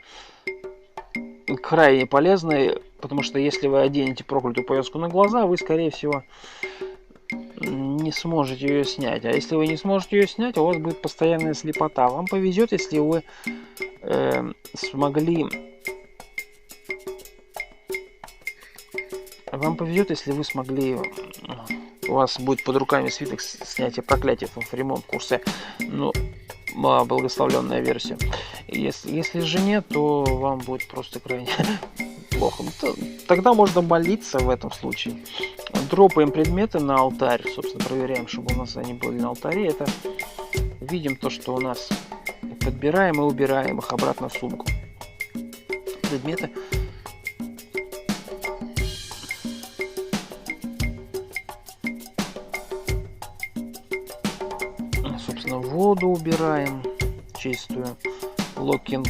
крайне полезная, потому что если вы оденете проклятую повязку на глаза, вы, скорее всего, не сможете ее снять. А если вы не сможете ее снять, у вас будет постоянная слепота. Вам повезет, если вы смогли... Вам повезет, если вы смогли... У вас будет под руками свиток снятия проклятия в ремонт курсе. Ну, благословленная версия. Если же нет, то вам будет просто крайне плохо. Тогда можно молиться в этом случае. Дропаем предметы на алтарь. Собственно, проверяем, чтобы у нас они были на алтаре. Это видим то, что у нас подбираем и убираем их обратно в сумку. Предметы. Собственно, воду убираем чистую. Локинг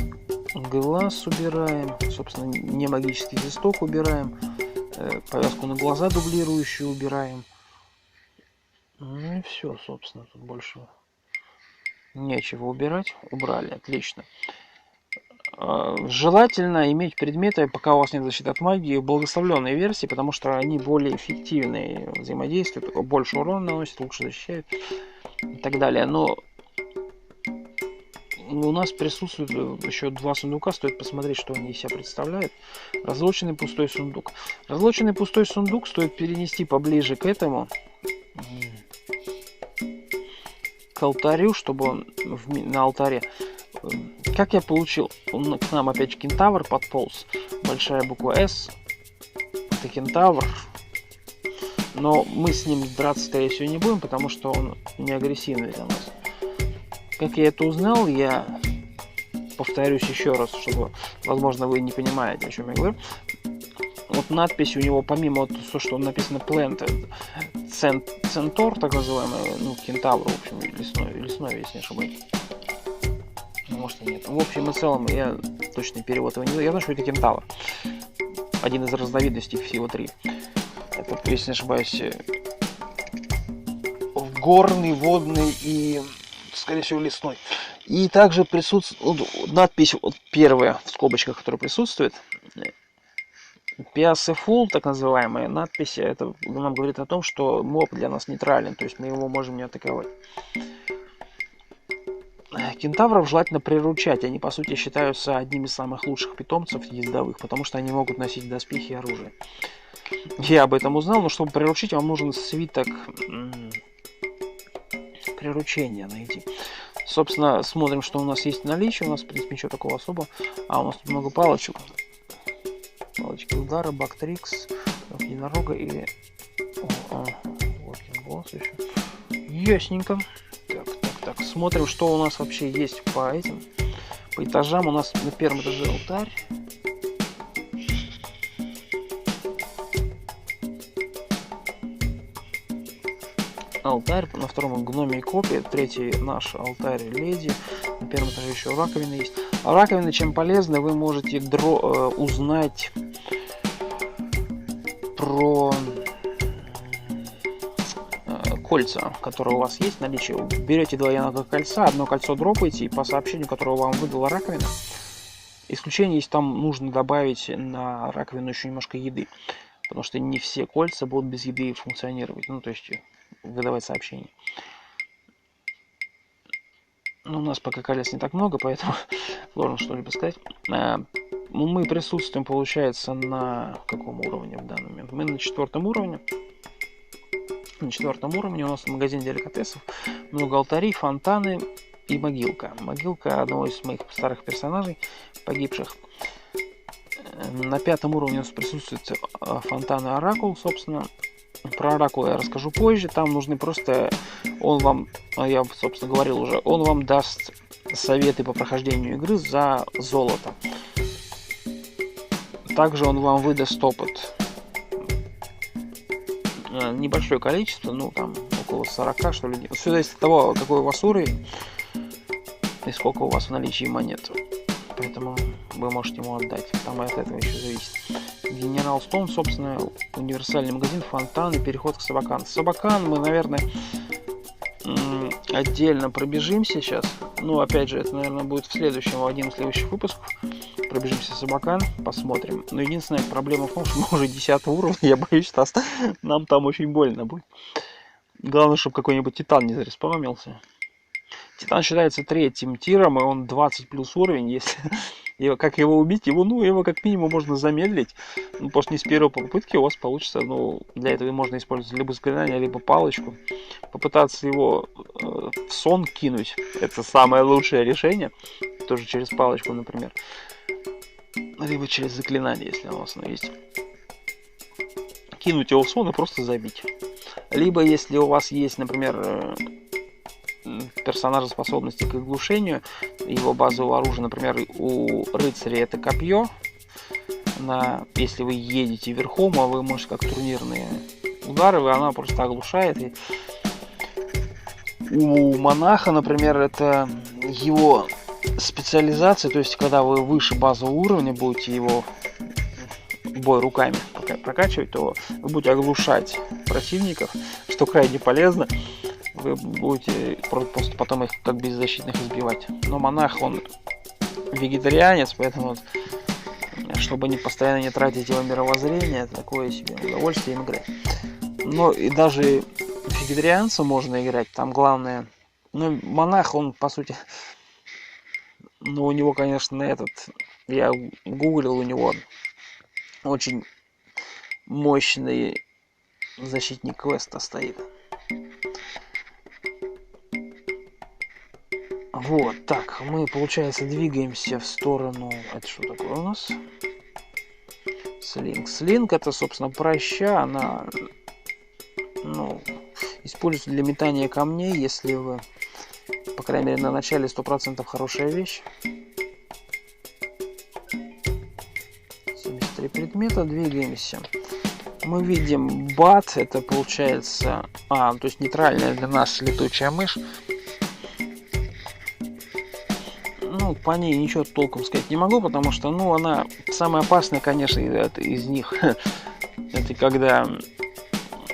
глаз убираем. Собственно, не магический свисток убираем. Повязку на глаза дублирующую убираем. Ну и все, собственно, тут больше нечего убирать. Убрали, отлично. Желательно иметь предметы, пока у вас нет защиты от магии, в благословленной версии, потому что они более эффективные взаимодействуют, больше урона наносят, лучше защищают и так далее. Но у нас присутствует еще 2 сундука, стоит посмотреть, что они из себя представляют. Разлоченный пустой сундук. Разлоченный пустой сундук стоит перенести поближе к этому, к алтарю, чтобы он на алтаре. Как я получил? К нам опять кентавр подполз. Большая буква S. Это кентавр. Но мы с ним драться, скорее всего, не будем, потому что он не агрессивный для нас. Как я это узнал, я повторюсь еще раз, чтобы, возможно, вы не понимаете, о чем я говорю. Вот надпись у него, помимо того, что он написано Planted, Centaur, так называемый, ну, кентавр, в общем, лесной, если не ошибаюсь. Может и нет. В общем и целом, я точный перевод его не знаю. Я знаю, что это кентавр. Один из разновидностей, их всего 3. Это, если не ошибаюсь, горный, водный и, скорее всего, лесной. И также присутствует надпись, вот первая в скобочках, которая присутствует. Piaceful, так называемая надпись, это нам говорит о том, что моб для нас нейтрален, то есть мы его можем не атаковать. Кентавров желательно приручать, они по сути считаются одними из самых лучших питомцев ездовых, потому что они могут носить доспехи и оружие. Я об этом узнал, но чтобы приручить, вам нужен свиток приручения найти. Собственно, смотрим, что у нас есть в наличии, у нас в принципе ничего такого особого, а у нас тут много палочек. Палочки удара, бактрикс, единорога и... еще. Ясненько. Так, смотрим, что у нас вообще есть по этим. По этажам у нас на первом этаже алтарь. Алтарь, на втором гномий копия, третий наш алтарь леди, на первом этаже еще раковины есть. А раковины чем полезны, вы можете узнать про кольца, которые у вас есть в наличии. Берете 2 янок кольца, одно кольцо дропаете, и по сообщению, которое вам выдала раковина, исключение есть, там нужно добавить на раковину еще немножко еды, потому что не все кольца будут без еды функционировать, ну то есть выдавать сообщение. Но у нас пока колец не так много, поэтому сложно что-либо сказать. Мы присутствуем, получается, на каком уровне в данный момент? Мы на 4-м уровне. На 4-м уровне у нас магазин деликатесов, много алтарей, фонтаны и могилка. Могилка одного из моих старых персонажей, погибших. На 5-м уровне у нас присутствует фонтан и оракул, собственно. Про оракул я расскажу позже. Там нужны просто... Он вам, я, собственно, говорил уже, он вам даст советы по прохождению игры за золото. Также он вам выдаст опыт. Небольшое количество, ну там около 40, что ли. Все зависит от того, какой у вас уровень и сколько у вас в наличии монет. Поэтому вы можете ему отдать. Там и от этого еще зависит. Генерал Стоун, собственно, универсальный магазин, фонтан и переход к Собакан. Собакан мы, наверное, отдельно пробежимся сейчас. Ну, опять же, это, наверное, будет в один из следующих выпусков. Пробежимся Собакан, посмотрим. Но единственная проблема в том, что мы уже 10 уровня. Я боюсь, что нам там очень больно будет. Главное, чтобы какой-нибудь Титан не зареспаунился. Титан считается 3-м тиром, и он 20 плюс уровень. Если как его убить, его как минимум можно замедлить. Ну, просто не с первой попытки у вас получится. Ну, для этого можно использовать либо заклинание, либо палочку. Попытаться его в сон кинуть. Это самое лучшее решение. Тоже через палочку, например. Либо через заклинание, если у вас оно есть. Кинуть его в сон и просто забить. Либо, если у вас есть, например, персонажа способности к оглушению, его базового оружия, например, у рыцаря это копье. Если вы едете верхом, а вы можете как турнирные удары, она просто оглушает. И у монаха, например, это его специализация, то есть когда вы выше базового уровня будете его бой руками прокачивать, то вы будете оглушать противников, что крайне полезно. Вы будете просто потом их как беззащитных избивать. Но монах, он вегетарианец, поэтому чтобы постоянно не тратить его мировоззрение, это такое себе удовольствие им играть. Но и даже вегетарианцу можно играть, там главное... Ну, монах, он, по сути... Ну, у него, конечно, я гуглил, у него очень мощный защитник квеста стоит. Вот, так, мы, получается, двигаемся в сторону... Это что такое у нас? Слинг. Слинг — это, собственно, праща, она, используется для метания камней, если вы, по крайней мере, на начале 100% хорошая вещь. 73 предмета, двигаемся. Мы видим бат, это получается, то есть нейтральная для нас летучая мышь. Ну, по ней ничего толком сказать не могу, потому что, она самая опасная, конечно, из них. Это когда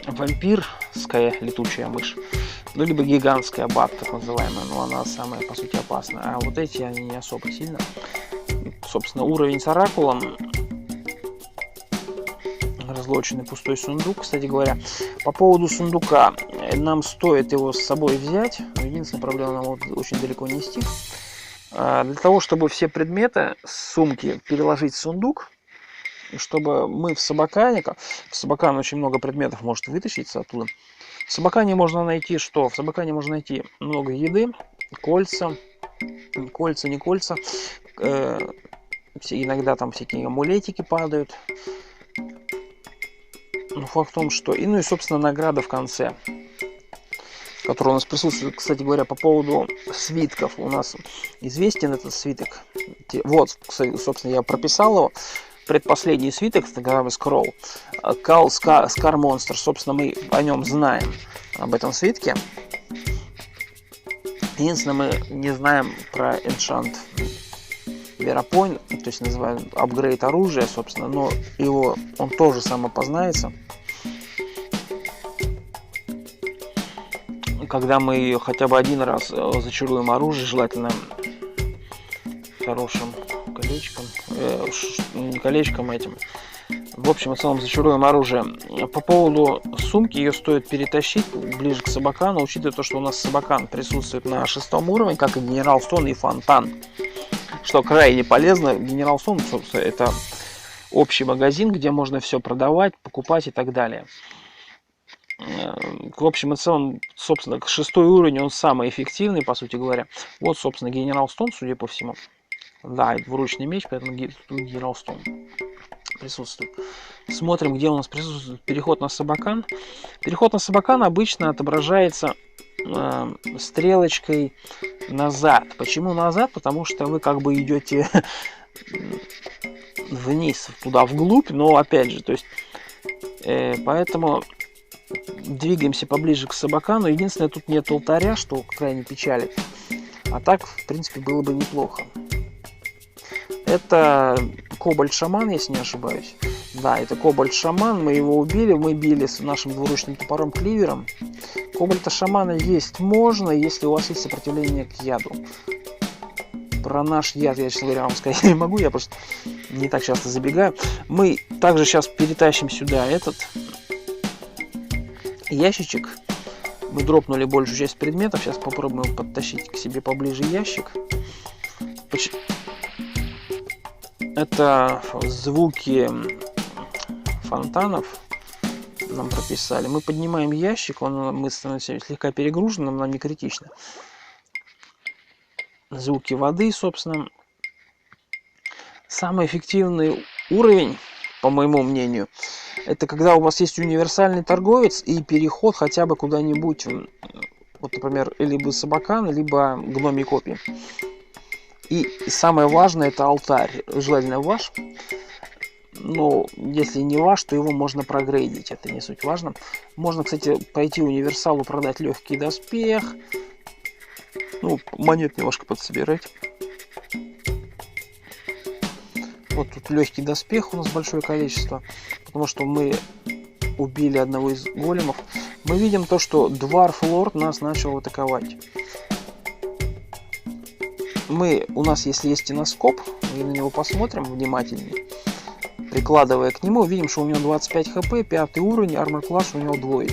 вампирская летучая мышь, либо гигантская бат, так называемая, но она самая, по сути, опасная. А вот эти, они не особо сильно. Собственно, уровень с оракулом. Разлоченный пустой сундук. Кстати говоря, по поводу сундука, нам стоит его с собой взять. Единственная проблема, нам очень далеко нести. Для того, чтобы все предметы с сумки переложить в сундук, чтобы мы в Собакане очень много предметов может вытащиться оттуда. В Собакане можно найти что? В Собакане можно найти много еды, кольца, не кольца, иногда там всякие амулетики падают. Но факт в том, что... и, собственно, награда в конце, который у нас присутствует. Кстати говоря, по поводу свитков. У нас известен этот свиток. Вот, собственно, я прописал его. Предпоследний свиток, так называемый скролл. Call Scar Monster. Собственно, мы о нем знаем, об этом свитке. Единственное, мы не знаем про Enchant Verappoint, то есть называем апгрейд оружия, собственно, но он тоже самопознается. Когда мы хотя бы один раз зачаруем оружие, желательно хорошим колечком, не колечком этим. В общем и целом зачаруем оружие. По поводу сумки, ее стоит перетащить ближе к Собакану, учитывая то, что у нас Собакан присутствует на 6-м уровне, как и Генерал Стоун и Фонтан. Что крайне полезно. Генерал Стоун, собственно, это общий магазин, где можно все продавать, покупать и так далее. В общем и целом, собственно, 6-й уровень, он самый эффективный, по сути говоря. Вот, собственно, Генерал Стоун, судя по всему. Да, это двуручный меч, поэтому Генерал Стоун присутствует. Смотрим, где у нас присутствует переход на Собакан. Переход на Собакан обычно отображается стрелочкой назад. Почему назад? Потому что вы как бы идете вниз, туда вглубь, но опять же, то есть поэтому двигаемся поближе к Собакану. Единственное, тут нет алтаря, что крайне печалит. А так, в принципе, было бы неплохо. Это кобальт-шаман, если не ошибаюсь. Да, это кобальт-шаман, мы его убили, мы били с нашим двуручным топором кливером. Кобальта-шамана есть можно, если у вас есть сопротивление к яду. Про наш яд я, честно говоря, вам сказать не могу, я просто не так часто забегаю. Мы также сейчас перетащим сюда этот ящичек. Мы дропнули большую часть предметов, сейчас попробуем подтащить к себе поближе ящик. Это звуки фонтанов нам прописали. Мы поднимаем ящик, мы становимся слегка перегруженным, нам не критично. Звуки воды, собственно. Самый эффективный уровень, по моему мнению, это когда у вас есть универсальный торговец и переход хотя бы куда-нибудь, вот, например, либо Собакан, либо Гномий копий. И самое важное, это алтарь, желательно ваш. Но если не ваш, то его можно прогрейдить, это не суть важно. Можно, кстати, пойти универсалу, продать легкий доспех. Ну, монет немножко подсобирать. Вот тут легкий доспех у нас большое количество, потому что мы убили одного из големов. Мы видим то, что Дварф Лорд нас начал атаковать. У нас, если есть стеноскоп, мы на него посмотрим внимательнее. Прикладывая к нему, видим, что у него 25 хп, 5 уровень, армор класс у него 2.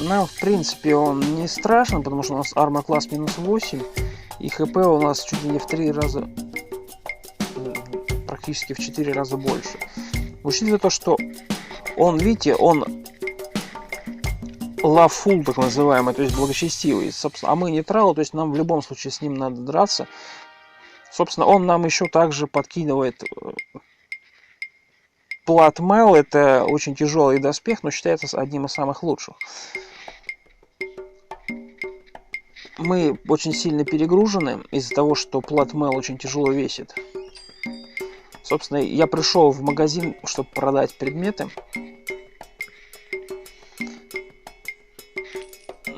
Нам, в принципе, он не страшен, потому что у нас армор класс минус 8, и хп у нас чуть ли не в 3 раза, практически в 4 раза больше. Учитывая то, что он, видите, он лавфул, так называемый, то есть благочестивый, собственно, а мы нейтралы, то есть нам в любом случае с ним надо драться. Собственно, он нам еще также подкидывает платмел, это очень тяжелый доспех, но считается одним из самых лучших. Мы очень сильно перегружены из-за того, что платмел очень тяжело весит. Собственно, я пришел в магазин, чтобы продать предметы.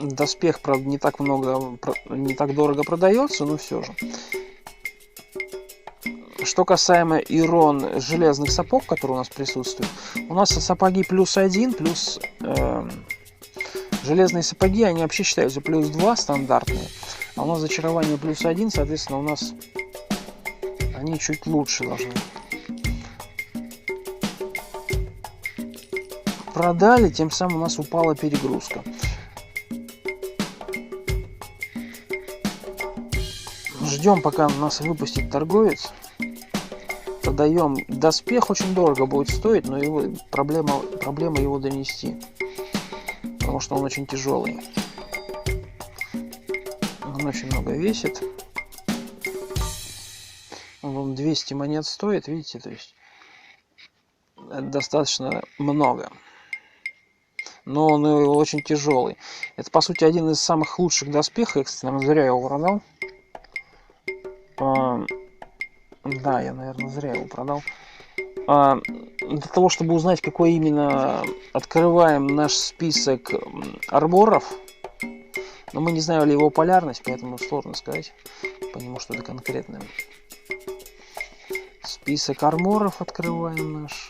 Доспех, правда, не так дорого продается, но все же. Что касаемо Ирон железных сапог, которые у нас присутствуют, у нас сапоги +1, плюс железные сапоги, они вообще считаются +2 стандартные, а у нас зачарование +1, соответственно, у нас они чуть лучше должны. Продали, тем самым у нас упала перегрузка. Ждем, пока нас выпустит торговец. Продаем доспех, очень дорого будет стоить, но проблема его донести, потому что он очень тяжелый. Он очень много весит. Он 200 монет стоит, видите, то есть это достаточно много. Но он очень тяжелый. Это, по сути, один из самых лучших доспехов. Я, кстати, наверное, зря его продал. Да, я, наверное, зря его продал. Для того, чтобы узнать, какой именно открываем наш список арморов, но мы не знаем его полярность, поэтому сложно сказать по нему что-то конкретное. Список арморов открываем наш.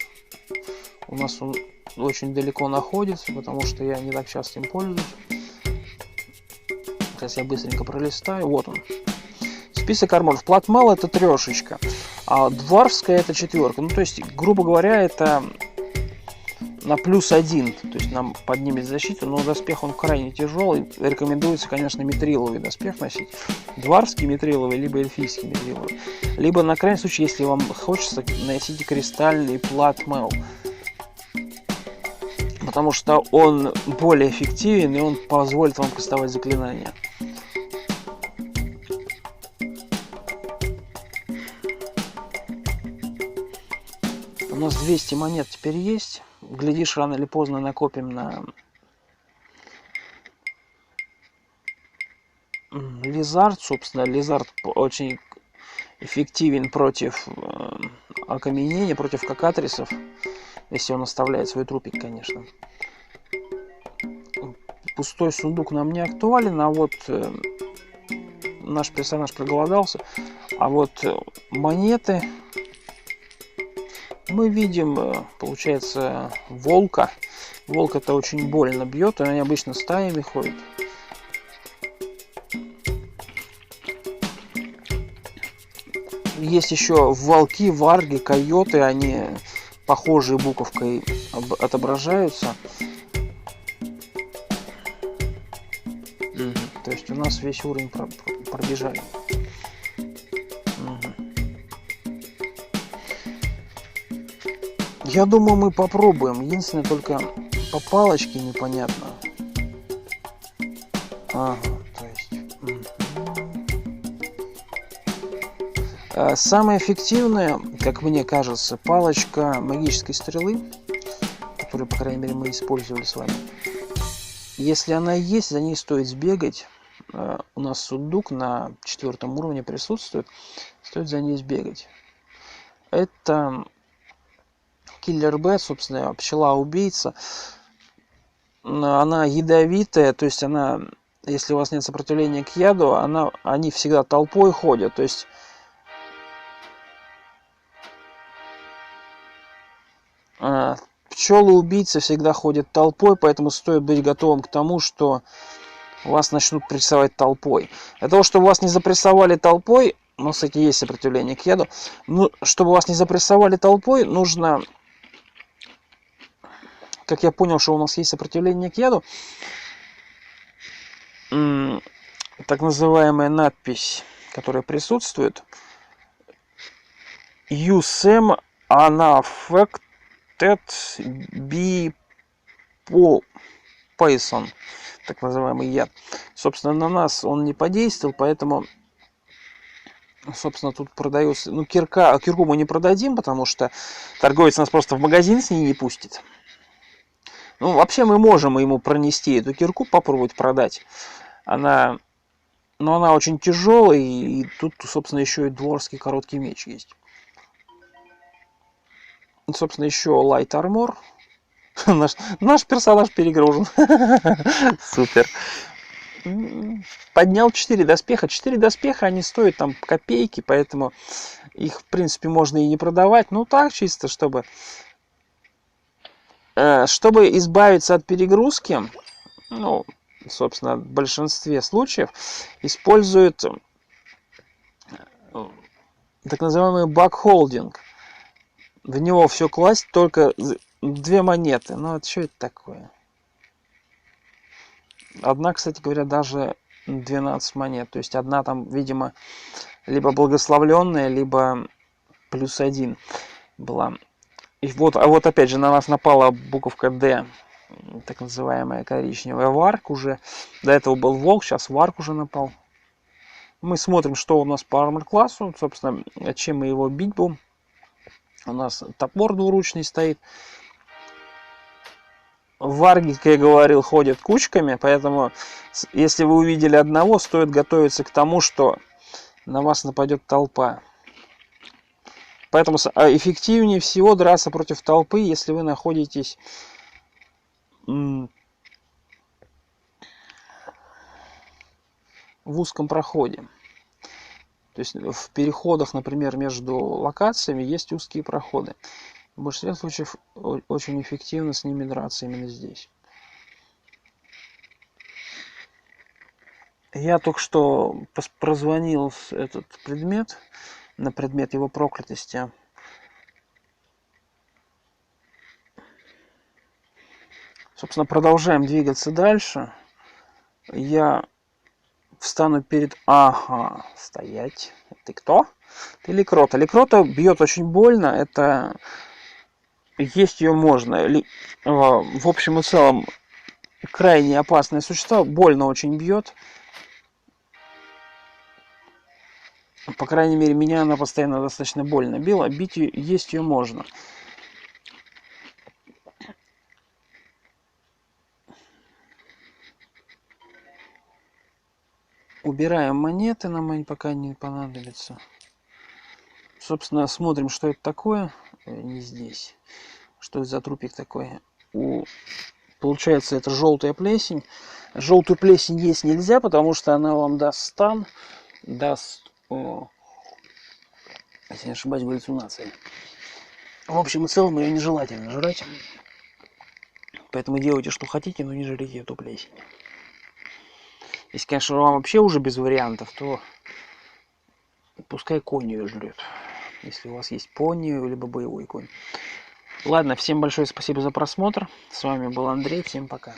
У нас он очень далеко находится, потому что я не так часто им пользуюсь. Сейчас я быстренько пролистаю. Вот он. Список арморов. Платмел это 3, а дварфская это 4. Ну, то есть, грубо говоря, это на +1. То есть нам поднимет защиту, но доспех он крайне тяжелый. Рекомендуется, конечно, митриловый доспех носить. Дварфский митриловый, либо эльфийский митриловый. Либо, на крайний случай, если вам хочется, носите кристальный платмел. Потому что он более эффективен, и он позволит вам кастовать заклинания. У нас 200 монет теперь есть. Глядишь, рано или поздно накопим на Лизард. Собственно, Лизард очень эффективен против окаменения, против кокатрисов. Если он оставляет свой трупик, конечно. Пустой сундук нам не актуален, а вот наш персонаж проголодался. А вот монеты мы видим, получается, волка. Волк это очень больно бьет, и они обычно стаями ходят. Есть еще волки, варги, койоты, они похожей буковкой отображаются. То есть у нас весь уровень пробежали. Я думаю, мы попробуем. Единственное, только по палочке непонятно. Ага, то есть... Самое эффективное, как мне кажется, палочка магической стрелы, которую, по крайней мере, мы использовали с вами. Если она есть, за ней стоит сбегать. У нас сундук на 4 уровне присутствует. Стоит за ней сбегать. Это Killer Bee, собственно, пчела-убийца. Она ядовитая, то есть она, если у вас нет сопротивления к яду, они всегда толпой ходят. То есть пчелы-убийцы всегда ходят толпой, поэтому стоит быть готовым к тому, что вас начнут прессовать толпой. Для того, чтобы вас не запрессовали толпой, ну, кстати, есть сопротивление к яду, но чтобы вас не запрессовали толпой, нужно, как я понял, что у нас есть сопротивление к яду, так называемая надпись, которая присутствует, USM unaffected by poison, так называемый яд. Собственно, на нас он не подействовал, поэтому, собственно, тут продается... Ну, кирку мы не продадим, потому что торговец нас просто в магазин с ней не пустит. Ну, вообще мы можем ему пронести эту кирку, попробовать продать. Но она очень тяжелая, и тут, собственно, еще и дворский короткий меч есть. И, собственно, еще Light Armor. Наш персонаж перегружен. Супер. Поднял 4 доспеха. 4 доспеха, они стоят там копейки, поэтому их, в принципе, можно и не продавать. Ну, так, чисто, чтобы избавиться от перегрузки, ну, собственно, в большинстве случаев используют так называемый бакхолдинг. В него все класть, только 2 монеты. Ну, вот что это такое? Одна, кстати говоря, даже 12 монет. То есть одна там, видимо, либо благословленная, либо +1 была. И вот, а вот опять же на нас напала буковка D, так называемая коричневая. Варк уже. До этого был волк, сейчас варк уже напал. Мы смотрим, что у нас по армор классу. Собственно, чем мы его бить будем. У нас топор двуручный стоит. Варги, как я говорил, ходят кучками, поэтому если вы увидели одного, стоит готовиться к тому, что на вас нападет толпа. Поэтому эффективнее всего драться против толпы, если вы находитесь в узком проходе. То есть в переходах, например, между локациями есть узкие проходы. В большинстве случаев очень эффективно с ними драться именно здесь. Я только что прозвонил этот предмет, на предмет его проклятости. Собственно, продолжаем двигаться дальше. Я встану перед... Ага, стоять. Ты кто? Ты Ликрота. Ликрота бьет очень больно. Это... Есть ее можно. В общем и целом, крайне опасное существо. Больно очень бьет. По крайней мере, меня она постоянно достаточно больно била. Бить ее, есть ее можно. Убираем монеты, нам они пока не понадобятся. Собственно, смотрим, что это такое. Не здесь. Что это за трупик такой? Получается, это желтая плесень. Желтую плесень есть нельзя, потому что она вам даст стан, даст если не ошибаюсь, галлюцинации. В общем и целом ее нежелательно жрать. Поэтому делайте, что хотите, но не жрите эту плесень. Если, конечно, вам вообще уже без вариантов, то пускай конь ее жрет. Если у вас есть пони, либо боевой конь. Ладно, всем большое спасибо за просмотр. С вами был Андрей. Всем пока.